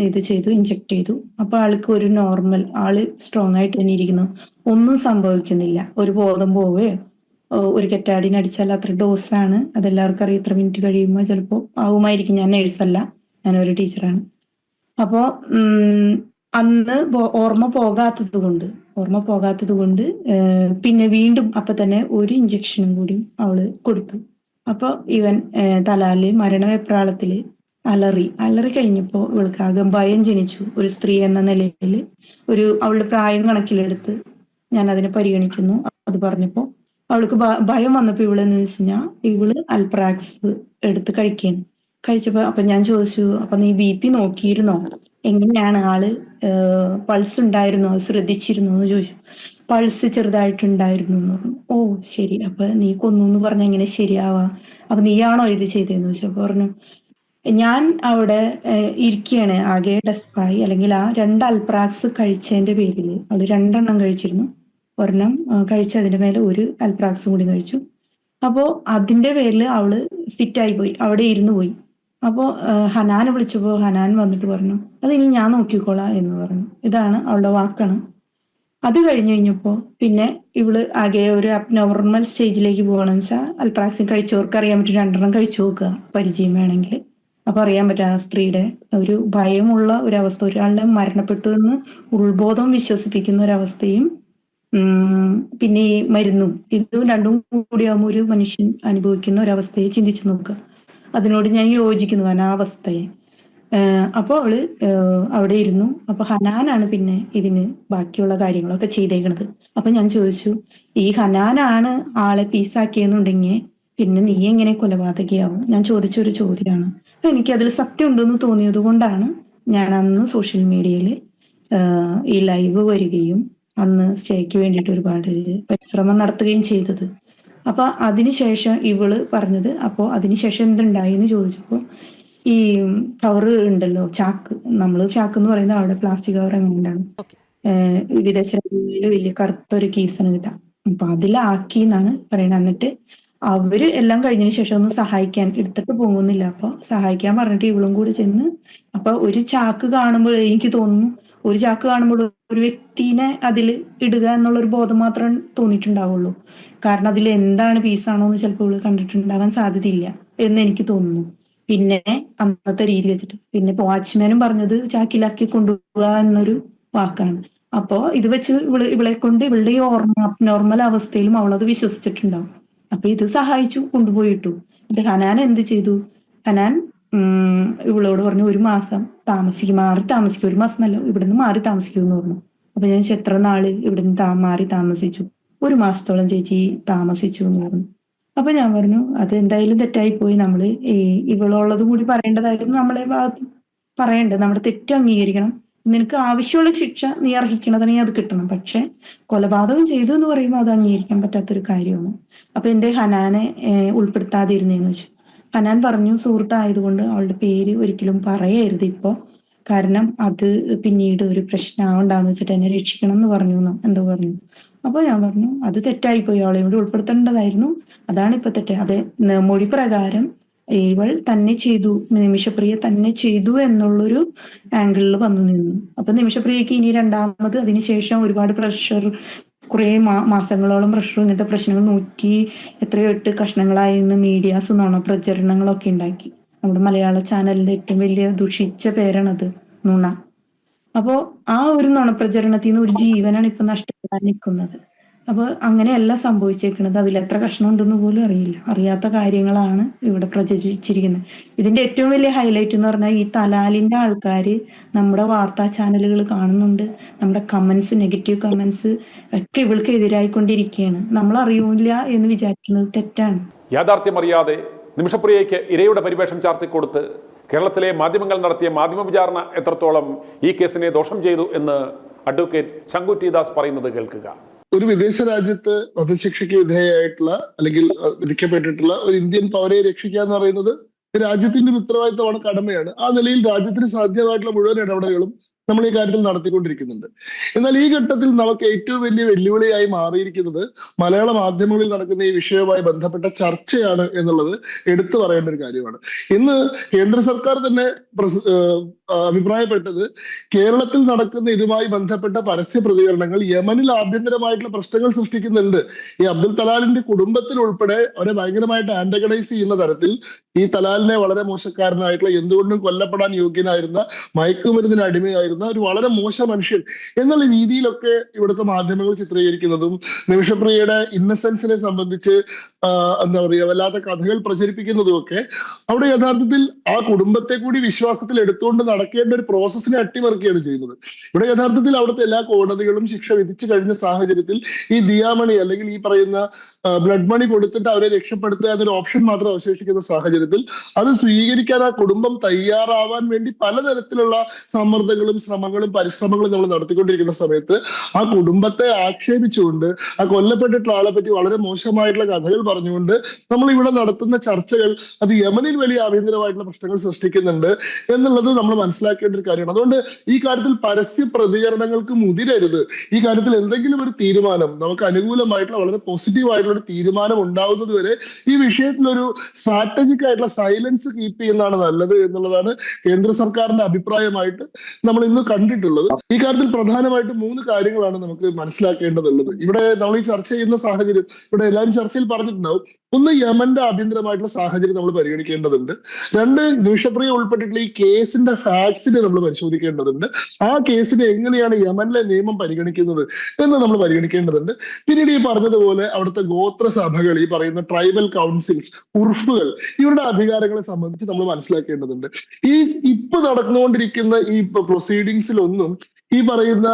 ഇത് ചെയ്തു, ഇഞ്ചെക്ട് ചെയ്തു. അപ്പൊ ആൾക്ക് ഒരു നോർമൽ, ആള് സ്ട്രോങ് ആയിട്ട് തന്നെ ഇരിക്കുന്നു, ഒന്നും സംഭവിക്കുന്നില്ല. ഒരു ബോധം പോവുകയോ, ഒരു കെറ്റാഡിൻ അടിച്ചാൽ അത്ര ഡോസാണ്, അതെല്ലാവർക്കും അറിയാം. ഇത്ര മിനിറ്റ് കഴിയുമ്പോൾ ചിലപ്പോൾ ആവുമായിരിക്കും. ഞാൻ നേഴ്സല്ല, ഞാനൊരു ടീച്ചറാണ്. അപ്പോ അന്ന് ഓർമ്മ പോകാത്തത് കൊണ്ട് പിന്നെ വീണ്ടും അപ്പൊ തന്നെ ഒരു ഇഞ്ചക്ഷനും കൂടി അവള് കൊടുത്തു. അപ്പൊ ഇവൻ തലാല് മരണവെപ്രാളത്തില് അലറി കഴിഞ്ഞപ്പോ ഇവൾക്ക് ആകെ ഭയം ജനിച്ചു. ഒരു സ്ത്രീ എന്ന നിലയിൽ അവളുടെ പ്രായം കണക്കിലെടുത്ത് ഞാൻ അതിനെ പരിഗണിക്കുന്നു. അത് പറഞ്ഞപ്പോ അവൾക്ക് ഭയം വന്നപ്പോ ഇവളെന്ന് വെച്ച് കഴിഞ്ഞാൽ ഇവള് അൽപ്രാക്സ് എടുത്ത് കഴിച്ചപ്പോ അപ്പൊ ഞാൻ ചോദിച്ചു, അപ്പൊ നീ BP നോക്കിയിരുന്നോ, എങ്ങനെയാണ് ആള്, പൾസ് ഉണ്ടായിരുന്നോ, ശ്രദ്ധിച്ചിരുന്നോ എന്ന് ചോദിച്ചു. പൾസ് ചെറുതായിട്ടുണ്ടായിരുന്നു എന്ന് പറഞ്ഞു. ഓ ശരി, അപ്പൊ നീ കൊന്നു എന്ന് പറഞ്ഞ എങ്ങനെ ശരിയാവാ, അപ്പൊ നീയാണോ ഇത് ചെയ്തതെന്ന് ചോദിച്ചു. അപ്പൊ പറഞ്ഞു, ഞാൻ അവിടെ ഇരിക്കുകയാണ്, ആകെ ഡെസ്പായി, അല്ലെങ്കിൽ ആ 2 അൽപ്രാക്സ് കഴിച്ചതിന്റെ പേരിൽ അവള് 2 എണ്ണം കഴിച്ചിരുന്നു. ഒരെണ്ണം കഴിച്ചതിന്റെ മേലെ ഒരു അൽപ്രാക്സും കൂടി കഴിച്ചു. അപ്പോ അതിന്റെ പേരിൽ അവള് സിറ്റായി പോയി, അവിടെ ഇരുന്ന് പോയി. അപ്പോ ഹനാനെ വിളിച്ചപ്പോ ഹനാൻ വന്നിട്ട് പറഞ്ഞു, അതിനി ഞാൻ നോക്കിക്കോളാം എന്ന് പറഞ്ഞു. ഇതാണ് അവളുടെ വാക്കാണ്. അത് കഴിഞ്ഞപ്പോ പിന്നെ ഇവള് ആകെ ഒരു അബ്നോർമൽ സ്റ്റേജിലേക്ക് പോകണമെന്ന് വെച്ചാൽ അൽപ്രാക്സിൻ കഴിച്ചവർക്ക് അറിയാൻ പറ്റും, 2 എണ്ണം കഴിച്ചു നോക്കുക പരിചയം വേണമെങ്കിൽ. അപ്പൊ അറിയാൻ പറ്റും ആ സ്ത്രീയുടെ ഒരു ഭയമുള്ള ഒരവസ്ഥ, ഒരാളുടെ മരണപ്പെട്ടു എന്ന് ഉൾബോധം വിശ്വസിപ്പിക്കുന്ന ഒരവസ്ഥയും പിന്നെ ഈ മരുന്നും ഇതും രണ്ടും കൂടിയാകുമ്പോൾ ഒരു മനുഷ്യൻ അനുഭവിക്കുന്ന ഒരവസ്ഥയെ ചിന്തിച്ചു നോക്കുക. അതിനോട് ഞാൻ യോജിക്കുന്നു, കാരണം ആ അവസ്ഥയെ. അപ്പോൾ അവള് അവിടെ ഇരുന്നു. അപ്പൊ ഹനാനാണ് പിന്നെ ഇതിന് ബാക്കിയുള്ള കാര്യങ്ങളൊക്കെ ചെയ്തേക്കണത്. അപ്പൊ ഞാൻ ചോദിച്ചു, ഈ ഹനാനാണ് ആളെ പീസാക്കിയെന്നുണ്ടെങ്കിൽ പിന്നെ നീ എങ്ങനെ കൊലപാതകയാവും? ഞാൻ ചോദിച്ചൊരു ചോദ്യമാണ്. എനിക്കതിൽ സത്യം ഉണ്ടെന്ന് തോന്നിയത് കൊണ്ടാണ് ഞാൻ അന്ന് സോഷ്യൽ മീഡിയയിൽ ഈ ലൈവ് വരികയും അന്ന് സ്റ്റേക്ക് വേണ്ടിയിട്ട് ഒരുപാട് പരിശ്രമം നടത്തുകയും ചെയ്തത്. അപ്പൊ അതിനുശേഷം ഇവള് പറഞ്ഞത്, അപ്പോ അതിനുശേഷം എന്തുണ്ടായി എന്ന് ചോദിച്ചപ്പോ ഈ കവറ് ഉണ്ടല്ലോ, ചാക്ക്, നമ്മള് ചാക്ക് എന്ന് പറയുന്നത് അവിടെ പ്ലാസ്റ്റിക് കവർ എങ്ങനെയാണ് വിദേശ രാജ്യങ്ങളിൽ വലിയ കറുത്തൊരു കീസണ് കിട്ടാം, അപ്പൊ അതിലാക്കി എന്നാണ് പറയുന്നത്. എന്നിട്ട് അവര് എല്ലാം കഴിഞ്ഞതിന് ശേഷം ഒന്ന് സഹായിക്കാൻ എടുത്തിട്ട് പോകുന്നില്ല, അപ്പൊ സഹായിക്കാൻ പറഞ്ഞിട്ട് ഇവളും കൂടി ചെന്ന്, അപ്പൊ ഒരു ചാക്ക് കാണുമ്പോൾ എനിക്ക് തോന്നുന്നു, ഒരു ചാക്ക് കാണുമ്പോൾ ഒരു വ്യക്തിനെ അതിൽ ഇടുക എന്നുള്ളൊരു ബോധം മാത്രമേ തോന്നിയിട്ടുണ്ടാവുള്ളൂ. കാരണം അതിൽ എന്താണ് പീസാണോ എന്ന് ചിലപ്പോൾ ഇവള് കണ്ടിട്ടുണ്ടാകാൻ സാധ്യതയില്ല എന്ന് എനിക്ക് തോന്നുന്നു. പിന്നെ അന്നത്തെ രീതി വെച്ചിട്ട് പിന്നെ വാച്ച്മാനും പറഞ്ഞത് ചാക്കിലാക്കി കൊണ്ടുപോവുക എന്നൊരു വാക്കാണ്. അപ്പോ ഇത് വെച്ച് ഇവളെ കൊണ്ട് ഇവളുടെ ഈ നോർമൽ അവസ്ഥയിലും അവളത് വിശ്വസിച്ചിട്ടുണ്ടാവും. അപ്പൊ ഇത് സഹായിച്ചു, കൊണ്ടുപോയിട്ടു. എന്നിട്ട് ഹനാൻ എന്ത് ചെയ്തു? ഹനാൻ ഇവളോട് പറഞ്ഞു, ഒരു മാസം മാറി താമസിക്കും, ഒരു മാസം എന്നല്ല, ഇവിടുന്ന് മാറി താമസിക്കുമെന്ന് പറഞ്ഞു. അപ്പൊ ഞാൻ എത്ര നാള് ഇവിടുന്ന് മാറി താമസിച്ചു? ഒരു മാസത്തോളം ചേച്ചി താമസിച്ചു എന്ന് പറഞ്ഞു. അപ്പൊ ഞാൻ പറഞ്ഞു, അത് എന്തായാലും തെറ്റായി പോയി, നമ്മള് ഇവളുള്ളതും കൂടി പറയേണ്ടതായിരുന്നു, നമ്മളെ ഭാഗത്ത് പറയേണ്ടത്, നമ്മുടെ തെറ്റ് അംഗീകരിക്കണം, നിനക്ക് ആവശ്യമുള്ള ശിക്ഷ നീ അർഹിക്കണതാണെങ്കിൽ അത് കിട്ടണം. പക്ഷെ കൊലപാതകം ചെയ്തു എന്ന് പറയുമ്പോൾ അത് അംഗീകരിക്കാൻ പറ്റാത്തൊരു കാര്യമാണ്. അപ്പൊ എന്റെ ഹനാനെ ഉൾപ്പെടുത്താതിരുന്നേന്ന് വെച്ചു. ഹനാൻ പറഞ്ഞു, സുഹൃത്തായതുകൊണ്ട് അവളുടെ പേര് ഒരിക്കലും പറയരുത് ഇപ്പോ, കാരണം അത് പിന്നീട് ഒരു പ്രശ്നമാവണ്ടാന്ന് വെച്ചിട്ട് എന്നെ രക്ഷിക്കണം എന്ന് പറഞ്ഞു എന്തോ പറഞ്ഞു. അപ്പൊ ഞാൻ പറഞ്ഞു, അത് തെറ്റായിപ്പോയി, അവളെ ഇവിടെ ഉൾപ്പെടുത്തേണ്ടതായിരുന്നു, അതാണ് ഇപ്പൊ തെറ്റ്. അതെ, മൊഴി പ്രകാരം ഇവൾ തന്നെ ചെയ്തു, നിമിഷപ്രിയ തന്നെ ചെയ്തു എന്നുള്ളൊരു ആംഗിളിൽ വന്നു നിന്നു. അപ്പൊ നിമിഷപ്രിയക്ക് ഇനി രണ്ടാമത് അതിനുശേഷം ഒരുപാട് പ്രഷർ, കുറെ മാസങ്ങളോളം പ്രഷർ, ഇങ്ങനത്തെ പ്രശ്നങ്ങൾ 108 കഷ്ണങ്ങളായി ഇന്ന് മീഡിയാസ് നുണ പ്രചരണങ്ങളൊക്കെ ഉണ്ടാക്കി. നമ്മുടെ മലയാള ചാനലിന്റെ ഏറ്റവും വലിയ ദുഷിച്ച പേരാണത്, നുണ. അപ്പോ ആ ഒരു നുണപ്രചരണത്തിൽ നിന്ന് ഒരു ജീവനാണ് ഇപ്പൊ നഷ്ടപ്പെടാൻ നിൽക്കുന്നത്. അപ്പൊ അങ്ങനെയല്ല സംഭവിച്ചേക്കുന്നത്. അതിൽ എത്ര കഷ്ണം ഉണ്ടെന്ന് പോലും അറിയില്ല, അറിയാത്ത കാര്യങ്ങളാണ് ഇവിടെ പ്രചരിച്ചിരിക്കുന്നത്. ഇതിന്റെ ഏറ്റവും വലിയ ഹൈലൈറ്റ് എന്ന് പറഞ്ഞാൽ ഈ തലാലിന്റെ ആൾക്കാര് നമ്മുടെ വാർത്താ ചാനലുകൾ കാണുന്നുണ്ട്, നമ്മുടെ കമന്റ്സ്, നെഗറ്റീവ് കമന്റ്സ് ഒക്കെ ഇവൾക്ക് എതിരായിക്കൊണ്ടിരിക്കുകയാണ്. നമ്മൾ അറിയില്ല എന്ന് വിചാരിക്കുന്നത് തെറ്റാണ്. യാഥാർത്ഥ്യമറിയാതെ നിമിഷപ്രിയയ്ക്ക് ഇരയുടെ പരിവേഷം ചാർത്തിക്കൊടുത്ത് കേരളത്തിലെ മാധ്യമങ്ങൾ നടത്തിയ മാധ്യമ വിചാരണ എത്രത്തോളം ഈ കേസിനെ ദോഷം ചെയ്തു എന്ന് അഡ്വക്കേറ്റ് ശങ്കു ടി ദാസ് പറയുന്നത് കേൾക്കുക. ഒരു വിദേശ രാജ്യത്ത് വധശിക്ഷയ്ക്ക് വിധേയമായിട്ടുള്ള അല്ലെങ്കിൽ വിധിക്കപ്പെട്ടിട്ടുള്ള ഒരു ഇന്ത്യൻ പൗരയെ രക്ഷിക്കുക എന്ന് പറയുന്നത് രാജ്യത്തിന്റെ ഉത്തരവാദിത്തമാണ്, കടമയാണ്. ആ നിലയിൽ രാജ്യത്തിന് സാധ്യമായിട്ടുള്ള മുഴുവൻ ഇടപെടലുകളും നമ്മൾ ഈ കാര്യത്തിൽ നടത്തിക്കൊണ്ടിരിക്കുന്നുണ്ട്. എന്നാൽ ഈ ഘട്ടത്തിൽ നമുക്ക് ഏറ്റവും വലിയ വെല്ലുവിളിയായി മാറിയിരിക്കുന്നത് മലയാള മാധ്യമങ്ങളിൽ നടക്കുന്ന ഈ വിഷയവുമായി ബന്ധപ്പെട്ട ചർച്ചയാണ് എന്നുള്ളത് എടുത്തു പറയേണ്ട ഒരു കാര്യമാണ്. ഇന്ന് കേന്ദ്ര സർക്കാർ തന്നെ അഭിപ്രായപ്പെട്ടത്, കേരളത്തിൽ നടക്കുന്ന ഇതുമായി ബന്ധപ്പെട്ട പരസ്യ പ്രതികരണങ്ങൾ യമനിൽ ആഭ്യന്തരമായിട്ടുള്ള പ്രശ്നങ്ങൾ സൃഷ്ടിക്കുന്നുണ്ട്. ഈ അബ്ദുൽ തലാലിന്റെ കുടുംബത്തിൽ ഉൾപ്പെടെ അവരെ ഭയങ്കരമായിട്ട് ആന്റഗണൈസ് ചെയ്യുന്ന തരത്തിൽ ഈ തലാലിനെ വളരെ മോശക്കാരനായിട്ടുള്ള, എന്തുകൊണ്ടും കൊല്ലപ്പെടാൻ യോഗ്യനായിരുന്ന, മയക്കുമരുന്നിന് അടിമയായിരുന്ന ഒരു വളരെ മോശം മനുഷ്യൻ എന്നുള്ള രീതിയിലൊക്കെ ഇവിടുത്തെ മാധ്യമങ്ങൾ ചിത്രീകരിക്കുന്നതും നിമിഷപ്രിയയുടെ ഇന്നസെൻസിനെ സംബന്ധിച്ച് എന്താ പറയുക, വല്ലാത്ത കഥകൾ പ്രചരിപ്പിക്കുന്നതും ഒക്കെ അവിടെ യഥാർത്ഥത്തിൽ ആ കുടുംബത്തെ കൂടി വിശ്വാസത്തിൽ എടുത്തുകൊണ്ട് നടക്കേണ്ട ഒരു പ്രോസസ്സിനെ അട്ടിമറിക്കുകയാണ് ചെയ്യുന്നത്. ഇവിടെ യഥാർത്ഥത്തിൽ അവിടുത്തെ എല്ലാ കോടതികളും ശിക്ഷ വിധിച്ചു കഴിഞ്ഞ സാഹചര്യത്തിൽ ഈ ദിയാമണി അല്ലെങ്കിൽ ഈ പറയുന്ന ബ്ലഡ് മണി കൊടുത്തിട്ട് അവരെ രക്ഷപ്പെടുത്തുക എന്നൊരു ഓപ്ഷൻ മാത്രം അവശേഷിക്കുന്ന സാഹചര്യത്തിൽ അത് സ്വീകരിക്കാൻ ആ കുടുംബം തയ്യാറാവാൻ വേണ്ടി പലതരത്തിലുള്ള സമ്മർദ്ദങ്ങളും ശ്രമങ്ങളും പരിശ്രമങ്ങളും നമ്മൾ നടത്തിക്കൊണ്ടിരിക്കുന്ന സമയത്ത് ആ കുടുംബത്തെ ആക്ഷേപിച്ചുകൊണ്ട് ആ കൊല്ലപ്പെട്ടിട്ടുള്ള ആളെ പറ്റി വളരെ മോശമായിട്ടുള്ള കഥകൾ പറഞ്ഞുകൊണ്ട് നമ്മൾ ഇവിടെ നടത്തുന്ന ചർച്ചകൾ അത് യമനിൽ വലിയ ആഭ്യന്തരമായിട്ടുള്ള പ്രശ്നങ്ങൾ സൃഷ്ടിക്കുന്നുണ്ട് എന്നുള്ളത് നമ്മൾ മനസ്സിലാക്കേണ്ട ഒരു കാര്യമാണ്. അതുകൊണ്ട് ഈ കാര്യത്തിൽ പരസ്യ പ്രതികരണങ്ങൾക്ക് മുതിരരുത്. ഈ കാര്യത്തിൽ എന്തെങ്കിലും ഒരു തീരുമാനം നമുക്ക് അനുകൂലമായിട്ടുള്ള വളരെ പോസിറ്റീവായിട്ടുള്ള ഒരു തീരുമാനം ഉണ്ടാവുന്നത് വരെ ഈ വിഷയത്തിൽ ഒരു സ്ട്രാറ്റജിക് ആയിട്ടുള്ള സൈലൻസ് കീപ്പ് ചെയ്യുന്നതാണ് നല്ലത് എന്നുള്ളതാണ് കേന്ദ്ര സർക്കാരിന്റെ അഭിപ്രായമായിട്ട് നമ്മൾ ഇന്ന് കണ്ടിട്ടുള്ളത്. ഈ കാര്യത്തിൽ പ്രധാനമായിട്ടും 3 കാര്യങ്ങളാണ് നമുക്ക് മനസ്സിലാക്കേണ്ടതുള്ളത്. ഇവിടെ നമ്മൾ ഈ ചർച്ച ചെയ്യുന്ന സാഹചര്യം ഇവിടെ എല്ലാവരും ചർച്ചയിൽ പറഞ്ഞിട്ടുണ്ടാവും. ഒന്ന്, യമന്റെ ആഭ്യന്തരമായിട്ടുള്ള സാഹചര്യം നമ്മൾ പരിഗണിക്കേണ്ടതുണ്ട്. രണ്ട്, നിമിഷപ്രിയ ഉൾപ്പെട്ടിട്ടുള്ള ഈ കേസിന്റെ ഫാക്ട്സിനെ നമ്മൾ പരിശോധിക്കേണ്ടതുണ്ട്. ആ കേസിനെ എങ്ങനെയാണ് യമനിലെ നിയമം പരിഗണിക്കുന്നത് എന്ന് നമ്മൾ പരിഗണിക്കേണ്ടതുണ്ട്. പിന്നീട് ഈ പറഞ്ഞതുപോലെ അവിടുത്തെ ഗോത്രസഭകൾ, ഈ പറയുന്ന ട്രൈബൽ കൗൺസിൽസ്, ഉർഫുകൾ, ഇവരുടെ അധികാരങ്ങളെ സംബന്ധിച്ച് നമ്മൾ മനസ്സിലാക്കേണ്ടതുണ്ട്. ഈ ഇപ്പൊ നടന്നുകൊണ്ടിരിക്കുന്ന ഈ പ്രൊസീഡിങ്സിലൊന്നും ഈ പറയുന്ന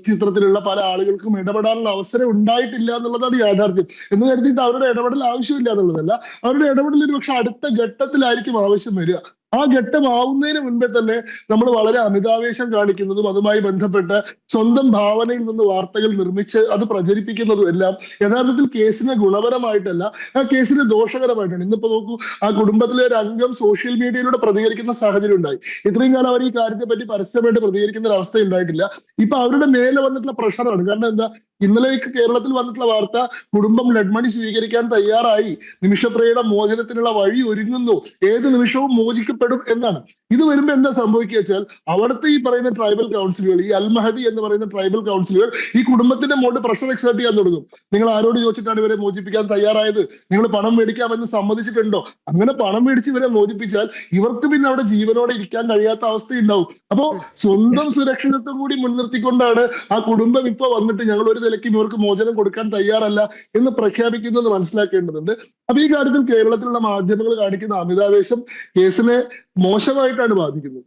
ചിത്രത്തിലുള്ള പല ആളുകൾക്കും ഇടപെടാനുള്ള അവസരം ഉണ്ടായിട്ടില്ല എന്നുള്ളതാണ് യാഥാർത്ഥ്യം. എന്ന് കരുതിയിട്ട് അവരുടെ ഇടപെടൽ ആവശ്യമില്ല എന്നുള്ളതല്ല. അവരുടെ ഇടപെടൽ ഒരു പക്ഷെ അടുത്ത ഘട്ടത്തിലായിരിക്കും ആവശ്യം വരിക. ആ ഘട്ടമാവുന്നതിന് മുൻപേ തന്നെ നമ്മൾ വളരെ അമിതാവേശം കാണിക്കുന്നതും അതുമായി ബന്ധപ്പെട്ട് സ്വന്തം ഭാവനയിൽ നിന്ന് വാർത്തകൾ നിർമ്മിച്ച് അത് പ്രചരിപ്പിക്കുന്നതും എല്ലാം യഥാർത്ഥത്തിൽ കേസിന് ഗുണപരമായിട്ടല്ല, ആ കേസിന് ദോഷകരമായിട്ടാണ്. ഇന്നിപ്പോ നോക്കൂ, ആ കുടുംബത്തിലെ ഒരു അംഗം സോഷ്യൽ മീഡിയയിലൂടെ പ്രതികരിക്കുന്ന സാഹചര്യം ഉണ്ടായി. ഇത്രയും കാലം അവർ ഈ കാര്യത്തെ പറ്റി പരസ്യമായിട്ട് പ്രതികരിക്കുന്ന ഒരു അവസ്ഥ ഉണ്ടായിട്ടില്ല. ഇപ്പൊ അവരുടെ മേലെ വന്നിട്ടുള്ള പ്രഷറാണ്. കാരണം എന്താ, ഇന്നലേക്ക് കേരളത്തിൽ വന്നിട്ടുള്ള വാർത്ത, കുടുംബം ലെഡ്മണി സ്വീകരിക്കാൻ തയ്യാറായി, നിമിഷപ്രിയയുടെ മോചനത്തിനുള്ള വഴി ഒരുങ്ങുന്നു, ഏത് നിമിഷവും മോചിക്കപ്പെടും എന്നാണ്. ഇത് വരുമ്പോ എന്താ സംഭവിക്കുക വെച്ചാൽ, അവിടുത്തെ ഈ പറയുന്ന ട്രൈബൽ കൗൺസിലുകൾ, ഈ അൽ മഹദി എന്ന് പറയുന്ന ട്രൈബൽ കൗൺസിലുകൾ ഈ കുടുംബത്തിന്റെ മുകളിൽ പ്രഷർ എക്സേർട്ട് ചെയ്യാൻ തുടങ്ങും. നിങ്ങൾ ആരോട് ചോദിച്ചിട്ടാണ് ഇവരെ മോചിപ്പിക്കാൻ തയ്യാറായത്? നിങ്ങൾ പണം മേടിക്കാമെന്ന് സമ്മതിച്ചിട്ടുണ്ടോ? അങ്ങനെ പണം മേടിച്ച് ഇവരെ മോചിപ്പിച്ചാൽ ഇവർക്ക് പിന്നെ അവിടെ ജീവനോടെ ഇരിക്കാൻ കഴിയാത്ത അവസ്ഥയുണ്ടാവും. അപ്പോ സ്വന്തം സുരക്ഷിതത്വം കൂടി മുൻനിർത്തിക്കൊണ്ടാണ് ആ കുടുംബം ഇപ്പൊ വന്നിട്ട് ഞങ്ങൾ ഒരു നിലയ്ക്കും ഇവർക്ക് മോചനം കൊടുക്കാൻ തയ്യാറല്ല എന്ന് പ്രഖ്യാപിക്കുന്നത് മനസ്സിലാക്കേണ്ടതുണ്ട്. അപ്പൊ ഈ കാര്യത്തിൽ കേരളത്തിലുള്ള മാധ്യമങ്ങൾ കാണിക്കുന്ന അമിതാവേശം കേസിനെ മോശമായിട്ടാണ് ബാധിക്കുന്നത്.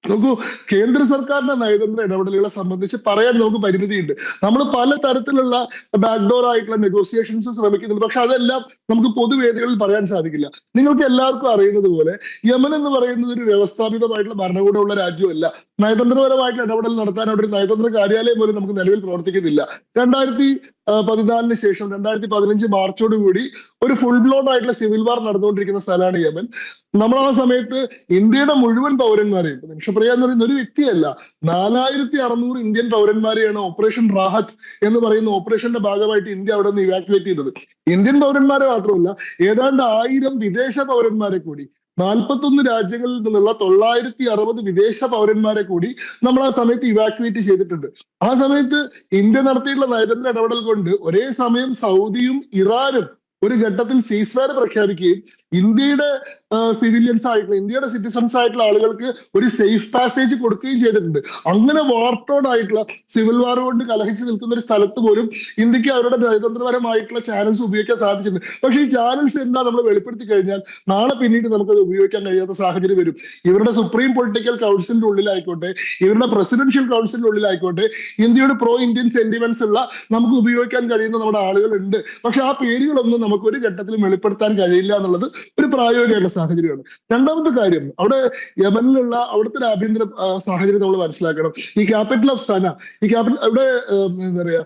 നോക്കൂ, കേന്ദ്ര സർക്കാരിന്റെ നയതന്ത്ര ഇടപെടലുകളെ സംബന്ധിച്ച് പറയാൻ നമുക്ക് പരിമിതിയുണ്ട്. നമ്മൾ പല തരത്തിലുള്ള ബാക്ക്ഡോർ ആയിട്ടുള്ള നെഗോസിയേഷൻസ് ശ്രമിക്കുന്നുണ്ട്. പക്ഷെ അതെല്ലാം നമുക്ക് പൊതുവേദികളിൽ പറയാൻ സാധിക്കില്ല. നിങ്ങൾക്ക് എല്ലാവർക്കും അറിയുന്നത് പോലെ യമൻ എന്ന് പറയുന്നത് ഒരു വ്യവസ്ഥാപിതമായിട്ടുള്ള ഭരണകൂടമുള്ള രാജ്യമല്ല. നയതന്ത്രപരമായിട്ടുള്ള ഇടപെടൽ നടത്താൻ അവിടെ ഒരു നയതന്ത്ര കാര്യാലയം പോലും നമുക്ക് നിലവിൽ പ്രവർത്തിക്കുന്നില്ല. 2014 ശേഷം 2015 മാർച്ചോടുകൂടി ഒരു ഫുൾ ബ്ലോൺ ആയിട്ടുള്ള സിവിൽ വാർ നടന്നുകൊണ്ടിരിക്കുന്ന സ്ഥലമാണ് യമൻ. നമ്മൾ ആ സമയത്ത് ഇന്ത്യയുടെ മുഴുവൻ പൗരന്മാരെയും, നിമിഷപ്രിയ എന്ന് പറയുന്ന ഒരു വ്യക്തിയല്ല, 4600 ഇന്ത്യൻ പൗരന്മാരെയാണ് ഓപ്പറേഷൻ റാഹത്ത് എന്ന് പറയുന്ന ഓപ്പറേഷന്റെ ഭാഗമായിട്ട് ഇന്ത്യ അവിടെ നിന്ന് ഇവാക്യുവേറ്റ് ചെയ്തത്. ഇന്ത്യൻ പൗരന്മാരെ മാത്രമല്ല, ഏതാണ്ട് 1000 വിദേശ പൗരന്മാരെ കൂടി, 41 രാജ്യങ്ങളിൽ നിന്നുള്ള 960 വിദേശ പൗരന്മാരെ കൂടി നമ്മൾ ആ സമയത്ത് ഇവാക്യുവേറ്റ് ചെയ്തിട്ടുണ്ട്. ആ സമയത്ത് ഇന്ത്യ നടത്തിയിട്ടുള്ള നയതന്ത്ര ഇടപെടൽ കൊണ്ട് ഒരേ സമയം സൗദിയും ഇറാനും ഒരു ഘട്ടത്തിൽ സീസ്ഫയർ പ്രഖ്യാപിക്കുകയും ഇന്ത്യയുടെ സിവിലിയൻസ് ആയിട്ടുള്ള, ഇന്ത്യയുടെ സിറ്റിസൺസ് ആയിട്ടുള്ള ആളുകൾക്ക് ഒരു സേഫ് പാസേജ് കൊടുക്കുകയും ചെയ്തിട്ടുണ്ട്. അങ്ങനെ വാർട്ടോഡ് ആയിട്ടുള്ള സിവിൽ വാർ കൊണ്ട് കലഹിച്ച് നിൽക്കുന്ന ഒരു സ്ഥലത്ത് പോലും ഇന്ത്യക്ക് അവരുടെ നയതന്ത്രപരമായിട്ടുള്ള ചാനൽസ് ഉപയോഗിക്കാൻ സാധിച്ചിട്ടുണ്ട്. പക്ഷേ ഈ ചാനൽസ് എന്താ നമ്മൾ വെളിപ്പെടുത്തി കഴിഞ്ഞാൽ നാളെ പിന്നീട് നമുക്കത് ഉപയോഗിക്കാൻ കഴിയാത്ത സാഹചര്യം വരും. ഇവരുടെ സുപ്രീം പൊളിറ്റിക്കൽ കൗൺസിലിന്റെ ഉള്ളിലായിക്കോട്ടെ, ഇവരുടെ പ്രസിഡൻഷ്യൽ കൗൺസിലിന്റെ ഉള്ളിലായിക്കോട്ടെ, ഇന്ത്യയുടെ പ്രോ ഇന്ത്യൻ സെന്റിമെന്റ്സ് ഉള്ള നമുക്ക് ഉപയോഗിക്കാൻ കഴിയുന്ന നമ്മുടെ ആളുകളുണ്ട്. പക്ഷെ ആ പേരുകളൊന്നും നമുക്ക് ഒരു ഘട്ടത്തിലും വെളിപ്പെടുത്താൻ കഴിയില്ല എന്നുള്ളത് ഒരു പ്രായോഗികമായിട്ടുള്ള സാഹചര്യമാണ്. രണ്ടാമത്തെ കാര്യം, അവിടെ യമനിലുള്ള അവിടുത്തെ ഒരു ആഭ്യന്തര സാഹചര്യം നമ്മൾ മനസ്സിലാക്കണം. ഈ ക്യാപിറ്റൽ ഓഫ് സന, ഈ ക്യാപിറ്റൽ അവിടെ എന്താ പറയാ,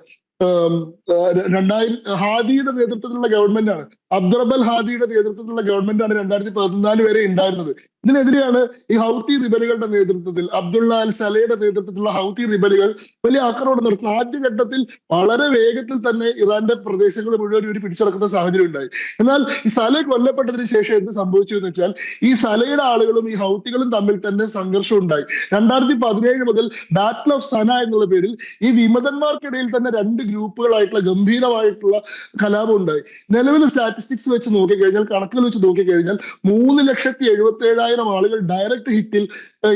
ഹാദിയുടെ നേതൃത്വത്തിലുള്ള ഗവൺമെന്റാണ്, അബ്ദുറബൽ ഹാദിയുടെ നേതൃത്വത്തിലുള്ള ഗവൺമെന്റാണ് 2014 വരെ ഉണ്ടായിരുന്നത്. ഇതിനെതിരെയാണ് ഈ ഹൗത്തി റിബലുകളുടെ നേതൃത്വത്തിൽ, അബ്ദുള്ള അൽ സലയുടെ നേതൃത്വത്തിലുള്ള ഹൗത്തി റിബലുകൾ വലിയ ആക്രമണം നടത്തുന്നു. ആദ്യഘട്ടത്തിൽ വളരെ വേഗത്തിൽ തന്നെ ഇറാന്റെ പ്രദേശങ്ങൾ മുഴുവൻ ഒരു പിടിച്ചടക്കുന്ന സാഹചര്യം ഉണ്ടായി. എന്നാൽ ഈ സല കൊല്ലപ്പെട്ടതിന് ശേഷം എന്ത് സംഭവിച്ചു എന്ന് വെച്ചാൽ, ഈ സലയുടെ ആളുകളും ഈ ഹൗത്തികളും തമ്മിൽ തന്നെ സംഘർഷം ഉണ്ടായി. 2017 മുതൽ ബാറ്റിൽ ഓഫ് സന എന്നുള്ള പേരിൽ ഈ വിമതന്മാർക്കിടയിൽ തന്നെ 2 ഗ്രൂപ്പുകളായിട്ടുള്ള ഗംഭീരമായിട്ടുള്ള കലാപം ഉണ്ടായി. നിലവിലെ സ്റ്റാറ്റിസ്റ്റിക്സ് വെച്ച് നോക്കിക്കഴിഞ്ഞാൽ, കണക്കുകൾ വെച്ച് നോക്കിക്കഴിഞ്ഞാൽ 3,77,000 ആളുകൾ ഡയറക്റ്റ് ഹിറ്റിൽ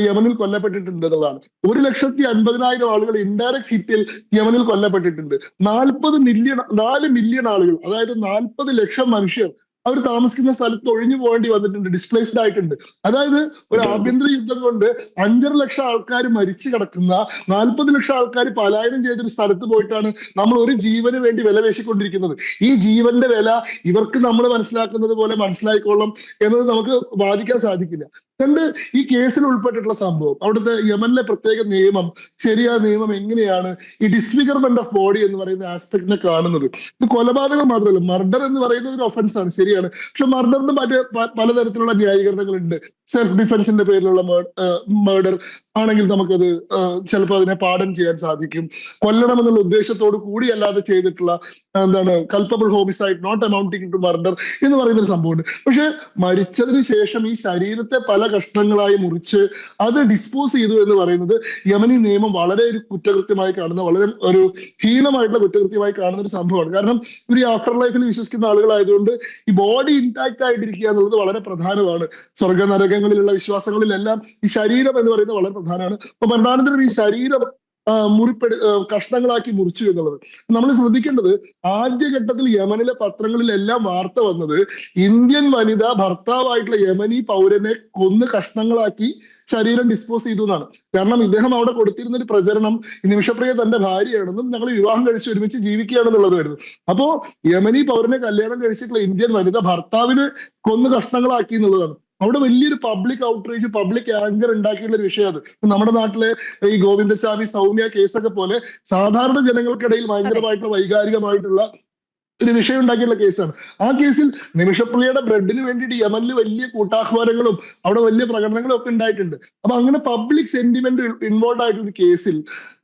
യമനിൽ കൊല്ലപ്പെട്ടിട്ടുണ്ട് എന്നുള്ളതാണ്. 1,50,000 ആളുകൾ ഇൻഡയറക്റ്റ് ഹിറ്റിൽ യമനിൽ കൊല്ലപ്പെട്ടിട്ടുണ്ട്. 4 മില്യൺ ആളുകൾ, അതായത് 40 ലക്ഷം മനുഷ്യർ അവർ താമസിക്കുന്ന സ്ഥലത്ത് ഒഴിഞ്ഞു പോകേണ്ടി വന്നിട്ടുണ്ട്, ഡിസ്പ്ലേസ്ഡ് ആയിട്ടുണ്ട്. അതായത് ഒരു ആഭ്യന്തര യുദ്ധം കൊണ്ട് 5.5 ലക്ഷം ആൾക്കാർ മരിച്ചു കിടക്കുന്ന, 40 ലക്ഷം ആൾക്കാർ പലായനം ചെയ്തൊരു സ്ഥലത്ത് പോയിട്ടാണ് നമ്മൾ ഒരു ജീവന് വേണ്ടി വില പേശിക്കൊണ്ടിരിക്കുന്നത്. ഈ ജീവന്റെ വില ഇവർക്ക് നമ്മൾ മനസ്സിലാക്കുന്നത് പോലെ മനസ്സിലായിക്കോളാം എന്നത് നമുക്ക് വാദിക്കാൻ സാധിക്കില്ല. രണ്ട്, ഈ കേസിൽ ഉൾപ്പെട്ടിട്ടുള്ള സംഭവം, അവിടുത്തെ യമനിലെ പ്രത്യേക നിയമം, ശരിയായ നിയമം എങ്ങനെയാണ് ഈ ഡിസ്ഫിഗർമെന്റ് ഓഫ് ബോഡി എന്ന് പറയുന്ന ആസ്പെക്ടിനെ കാണുന്നത്? ഇത് കൊലപാതകം മാത്രമല്ല, മർഡർ എന്ന് പറയുന്നത് ഒരു ഒഫൻസ് ആണ്, ശരിയാണ്. പക്ഷെ മർഡറിന് മറ്റ് പലതരത്തിലുള്ള ന്യായീകരണങ്ങളുണ്ട്. സെൽഫ് ഡിഫൻസിന്റെ പേരിലുള്ള മർഡർ, ആണെങ്കിൽ നമുക്കത് ചിലപ്പോൾ അതിനെ പാഡൻ ചെയ്യാൻ സാധിക്കും. കൊല്ലണമെന്നുള്ള ഉദ്ദേശത്തോട് കൂടി അല്ലാതെ ചെയ്തിട്ടുള്ള culpable homicide not amounting to murder എന്ന് പറയുന്ന ഒരു സംഭവമുണ്ട്. പക്ഷെ മരിച്ചതിന് ശേഷം ഈ ശരീരത്തെ പല കഷ്ണങ്ങളായി മുറിച്ച് അത് ഡിസ്പോസ് ചെയ്തു എന്ന് പറയുന്നത് യമനി നിയമം വളരെ ഒരു കുറ്റകൃത്യമായി കാണുന്ന, വളരെ ഒരു ഹീനമായിട്ടുള്ള കുറ്റകൃത്യമായി കാണുന്ന ഒരു സംഭവമാണ്. കാരണം ഒരു ആഫ്റ്റർ ലൈഫിൽ വിശ്വസിക്കുന്ന ആളുകളായതുകൊണ്ട് ഈ ബോഡി ഇൻടാക്ട് ആയിട്ടിരിക്കുക എന്നുള്ളത് വളരെ പ്രധാനമാണ്. സ്വർഗ നരകങ്ങളിലുള്ള വിശ്വാസങ്ങളിലെല്ലാം ഈ ശരീരം എന്ന് പറയുന്നത് വളരെ പ്രധാനമാണ്. അപ്പൊ മരണാനന്തരം ഈ ശരീരം കഷ്ണങ്ങളാക്കി മുറിച്ചു എന്നുള്ളത് നമ്മൾ ശ്രദ്ധിക്കേണ്ടത്. ആദ്യഘട്ടത്തിൽ യമനിലെ പത്രങ്ങളിലെല്ലാം വാർത്ത വന്നത് ഇന്ത്യൻ വനിത ഭർത്താവായിട്ടുള്ള യമനി പൗരനെ കൊന്ന് കഷ്ണങ്ങളാക്കി ശരീരം ഡിസ്പോസ് ചെയ്തു എന്നാണ്. കാരണം ഇദ്ദേഹം അവിടെ കൊടുത്തിരുന്ന ഒരു പ്രചരണം നിമിഷപ്രിയ തന്റെ ഭാര്യയാണെന്നും ഞങ്ങൾ വിവാഹം കഴിച്ച് ഒരുമിച്ച് ജീവിക്കുകയാണെന്നുള്ളതായിരുന്നു. അപ്പോ യമനി പൗരനെ കല്യാണം കഴിച്ചിട്ടുള്ള ഇന്ത്യൻ വനിത ഭർത്താവിനെ കൊന്ന് കഷ്ണങ്ങളാക്കി എന്നുള്ളതാണ്. അവിടെ വലിയൊരു പബ്ലിക് ഔട്ട്റേജ്, പബ്ലിക് ആങ്കർ ഉണ്ടാക്കിയുള്ള ഒരു വിഷയം അത്. നമ്മുടെ നാട്ടിലെ ഈ ഗോവിന്ദസ്വാമി സൗമ്യ കേസൊക്കെ പോലെ സാധാരണ ജനങ്ങൾക്കിടയിൽ ഭയങ്കരമായിട്ടുള്ള വൈകാരികമായിട്ടുള്ള ഒരു വിഷയം ഉണ്ടാക്കിയുള്ള കേസാണ്. ആ കേസിൽ നിമിഷപ്രിയയുടെ ബ്രെഡിന് വേണ്ടിയിട്ട് യമനിൽ വലിയ കൂട്ടാഹ്വാനങ്ങളും അവിടെ വലിയ പ്രകടനങ്ങളും ഒക്കെ ഉണ്ടായിട്ടുണ്ട്. അപ്പൊ അങ്ങനെ പബ്ലിക് സെന്റിമെന്റ് ഇൻവോൾവ് ആയിട്ടുള്ള കേസിൽ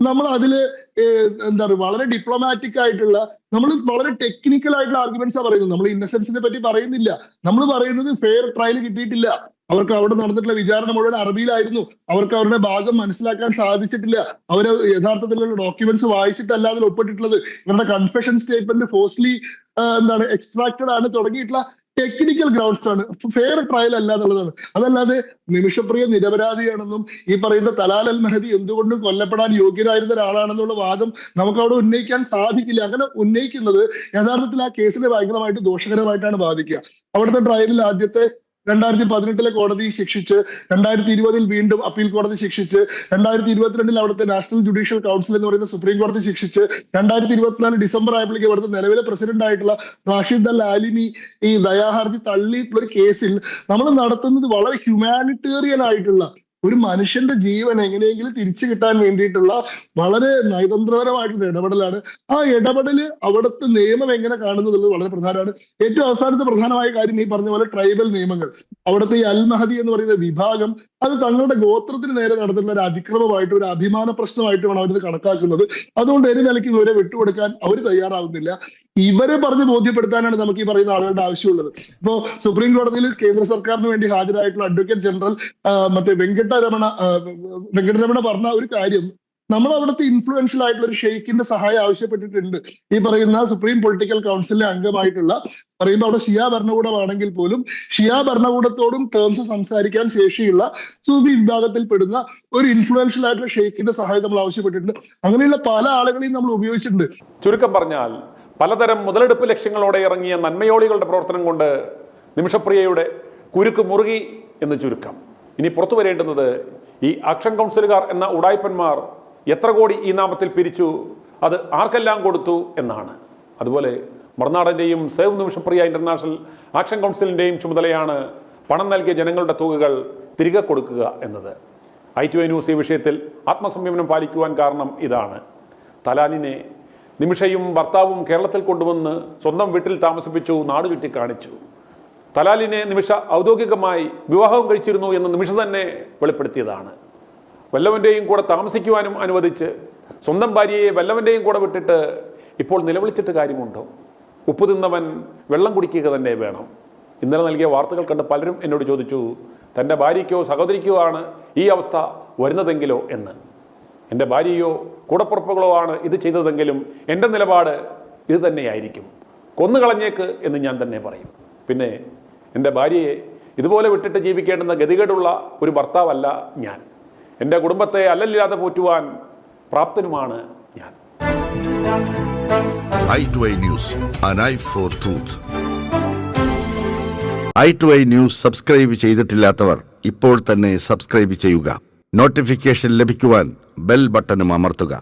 നമ്മൾ അതില് വളരെ ഡിപ്ലോമാറ്റിക് ആയിട്ടുള്ള, നമ്മൾ വളരെ ടെക്നിക്കൽ ആയിട്ടുള്ള ആർഗ്യുമെന്റ്സാ പറയുന്നത്. നമ്മൾ ഇന്നസെൻസിനെ പറ്റി പറയുന്നില്ല. നമ്മൾ പറയുന്നത് ഫെയർ ട്രയൽ കിട്ടിയിട്ടില്ല, അവർക്ക് അവിടെ നടന്നിട്ടുള്ള വിചാരണ മുഴുവൻ അറബിയിലായിരുന്നു, അവർക്ക് അവരുടെ ഭാഗം മനസ്സിലാക്കാൻ സാധിച്ചിട്ടില്ല, അവർ യഥാർത്ഥത്തിലുള്ള ഡോക്യുമെന്റ്സ് വായിച്ചിട്ടല്ല അതിൽ ഒപ്പിട്ടിട്ടുള്ളത്, ഇവരുടെ കൺഫെഷൻ സ്റ്റേറ്റ്മെന്റ് ഫോഴ്സ്ലി എക്സ്ട്രാക്റ്റഡ് ആണ്, തുടങ്ങിയിട്ടുള്ള ടെക്നിക്കൽ ഗ്രൗണ്ട്സ് ആണ്. ഫെയർ ട്രയൽ അല്ല എന്നുള്ളതാണ്. അതല്ലാതെ നിമിഷപ്രിയ നിരപരാധിയാണെന്നും ഈ പറയുന്ന തലാൽ അൽ മെഹദി എന്തുകൊണ്ടും കൊല്ലപ്പെടാൻ യോഗ്യരായിരുന്ന ഒരാളാണെന്നുള്ള വാദം നമുക്ക് അവിടെ ഉന്നയിക്കാൻ സാധിക്കില്ല. അങ്ങനെ ഉന്നയിക്കുന്നത് യഥാർത്ഥത്തിൽ ആ കേസിനെ ഭയങ്കരമായിട്ട് ദോഷകരമായിട്ടാണ് ബാധിക്കുക. അവിടുത്തെ ട്രയലിൽ ആദ്യത്തെ 2018 കോടതി ശിക്ഷിച്ച്, 2020 വീണ്ടും അപ്പീൽ കോടതി ശിക്ഷിച്ച്, 2022 അവിടുത്തെ നാഷണൽ ജുഡീഷ്യൽ കൗൺസിൽ എന്ന് പറയുന്ന സുപ്രീം കോടതി ശിക്ഷിച്ച്, 2024 ഡിസംബർ ആയപ്പോഴേക്കും അവിടുത്തെ നിലവിലെ പ്രസിഡന്റ് ആയിട്ടുള്ള റാഷിദ് അൽ ആലിമി ഈ ദയാഹർജി തള്ളിയിട്ടുള്ള ഒരു കേസിൽ നമ്മൾ നടത്തുന്നത് വളരെ ഹ്യൂമാനിറ്റേറിയൻ ആയിട്ടുള്ള ഒരു മനുഷ്യന്റെ ജീവൻ എങ്ങനെയെങ്കിലും തിരിച്ചു കിട്ടാൻ വേണ്ടിയിട്ടുള്ള വളരെ നയതന്ത്രപരമായിട്ടുള്ള ഇടപെടലാണ്. ആ ഇടപെടല് അവിടുത്തെ നിയമം എങ്ങനെ കാണുന്നു എന്നുള്ളത് വളരെ പ്രധാനമാണ്. ഏറ്റവും അവസാനത്തെ പ്രധാനമായ കാര്യം ഈ പറഞ്ഞ പോലെ ട്രൈബൽ നിയമങ്ങൾ. അവിടുത്തെ ഈ അൽ മഹദി എന്ന് പറയുന്ന വിഭാഗം അത് തങ്ങളുടെ ഗോത്രത്തിന് നേരെ നടന്നിട്ടുള്ള ഒരു അതിക്രമമായിട്ട്, ഒരു അഭിമാന പ്രശ്നമായിട്ടുമാണ് അവരിത് കണക്കാക്കുന്നത്. അതുകൊണ്ട് ഒരു നിലയ്ക്ക് ഇവരെ വിട്ടുകൊടുക്കാൻ അവർ തയ്യാറാവുന്നില്ല. ഇവരെ പറഞ്ഞ് ബോധ്യപ്പെടുത്താനാണ് നമുക്ക് ഈ പറയുന്ന ആളുകളുടെ ആവശ്യമുള്ളത്. ഇപ്പോ സുപ്രീം കോടതിയിൽ കേന്ദ്ര സർക്കാരിന് വേണ്ടി ഹാജരായിട്ടുള്ള അഡ്വക്കേറ്റ് ജനറൽ വെങ്കട്ടരമണ പറഞ്ഞ ഒരു കാര്യം, നമ്മൾ അവിടുത്തെ ഇൻഫ്ലുവൻഷ്യൽ ആയിട്ടുള്ള ഒരു ഷെയ്ഖിന്റെ സഹായം ആവശ്യപ്പെട്ടിട്ടുണ്ട്. ഈ പറയുന്ന സുപ്രീം പൊളിറ്റിക്കൽ കൗൺസിലിലെ അംഗമായിട്ടുള്ള, പറയുമ്പോൾ അവിടെ ഷിയ ഭരണകൂടമാണെങ്കിൽ പോലും ഷിയ ഭരണകൂടത്തോടും ടേംസ് സംസാരിക്കാൻ ശേഷിയുള്ള സൂഫി വിഭാഗത്തിൽപ്പെടുന്ന ഒരു ഇൻഫ്ലുവൻഷ്യൽ ആയിട്ടുള്ള ഷെയ്ഖിന്റെ സഹായം നമ്മൾ ആവശ്യപ്പെട്ടിട്ടുണ്ട്. അങ്ങനെയുള്ള പല ആളുകളെയും നമ്മൾ ഉപയോഗിച്ചിട്ടുണ്ട്. ചുരുക്കം പറഞ്ഞാൽ പലതരം മുതലെടുപ്പ് ലക്ഷ്യങ്ങളോടെ ഇറങ്ങിയ നന്മയോളികളുടെ പ്രവർത്തനം കൊണ്ട് നിമിഷപ്രിയയുടെ കുരുക്ക് മുറുകി എന്ന് ചുരുക്കം. ഇനി പുറത്തു വരേണ്ടുന്നത് ഈ ആക്ഷൻ കൗൺസിലുകാർ എന്ന ഉടായ്പന്മാർ എത്ര കോടി ഈ നാമത്തിൽ പിരിച്ചു, അത് ആർക്കെല്ലാം കൊടുത്തു എന്നാണ്. അതുപോലെ മറുനാടൻ്റെയും സേവ് നിമിഷപ്രിയ ഇന്റർനാഷണൽ ആക്ഷൻ കൗൺസിലിൻ്റെയും ചുമതലയാണ് പണം നൽകിയ ജനങ്ങളുടെ തുകകൾ തിരികെ കൊടുക്കുക എന്നത്. i2i ന്യൂസ് ഈ വിഷയത്തിൽ ആത്മസംയമനം പാലിക്കുവാൻ കാരണം ഇതാണ്. തലാലിനെ നിമിഷയും ഭർത്താവും കേരളത്തിൽ കൊണ്ടുവന്ന് സ്വന്തം വീട്ടിൽ താമസിപ്പിച്ചു, നാട് ചുറ്റി കാണിച്ചു. തലാലിനെ നിമിഷ ഔദ്യോഗികമായി വിവാഹവും കഴിച്ചിരുന്നു എന്ന് നിമിഷ തന്നെ വെളിപ്പെടുത്തിയതാണ്. വല്ലവൻ്റെയും കൂടെ താമസിക്കുവാനും അനുവദിച്ച് സ്വന്തം ഭാര്യയെ വല്ലവൻ്റെയും കൂടെ വിട്ടിട്ട് ഇപ്പോൾ നിലവിളിച്ചിട്ട് കാര്യമുണ്ടോ? ഉപ്പ് തിന്നവൻ വെള്ളം കുടിക്കുക തന്നെ വേണം. ഇന്നലെ നൽകിയ വാർത്തകൾ കണ്ട് പലരും എന്നോട് ചോദിച്ചു, തൻ്റെ ഭാര്യയ്ക്കോ സഹോദരിക്കോ ആണ് ഈ അവസ്ഥ വരുന്നതെങ്കിലോ എന്ന്. എൻ്റെ ഭാര്യയോ കൂടപ്പുറപ്പുകളോ ആണ് ഇത് ചെയ്തതെങ്കിലും എൻ്റെ നിലപാട് ഇത് തന്നെയായിരിക്കും. കൊന്നുകളഞ്ഞേക്ക് എന്ന് ഞാൻ തന്നെ പറയും. പിന്നെ എൻ്റെ ഭാര്യയെ ഇതുപോലെ വിട്ടിട്ട് ജീവിക്കേണ്ടുന്ന ഗതികേടുള്ള ഒരു ഭർത്താവല്ല ഞാൻ. എൻ്റെ കുടുംബത്തെ അല്ലല്ലാതെ പോറ്റുവാൻ പ്രാപ്തനുമാണ് ഞാൻ. i2i News, an eye for truth. i2i News subscribe ചെയ്തിട്ടില്ലാത്തവർ ഇപ്പോൾ തന്നെ സബ്സ്ക്രൈബ് ചെയ്യുക. നോട്ടിഫിക്കേഷൻ ലഭിക്കുവാൻ ബെൽ ബട്ടണും അമർത്തുക.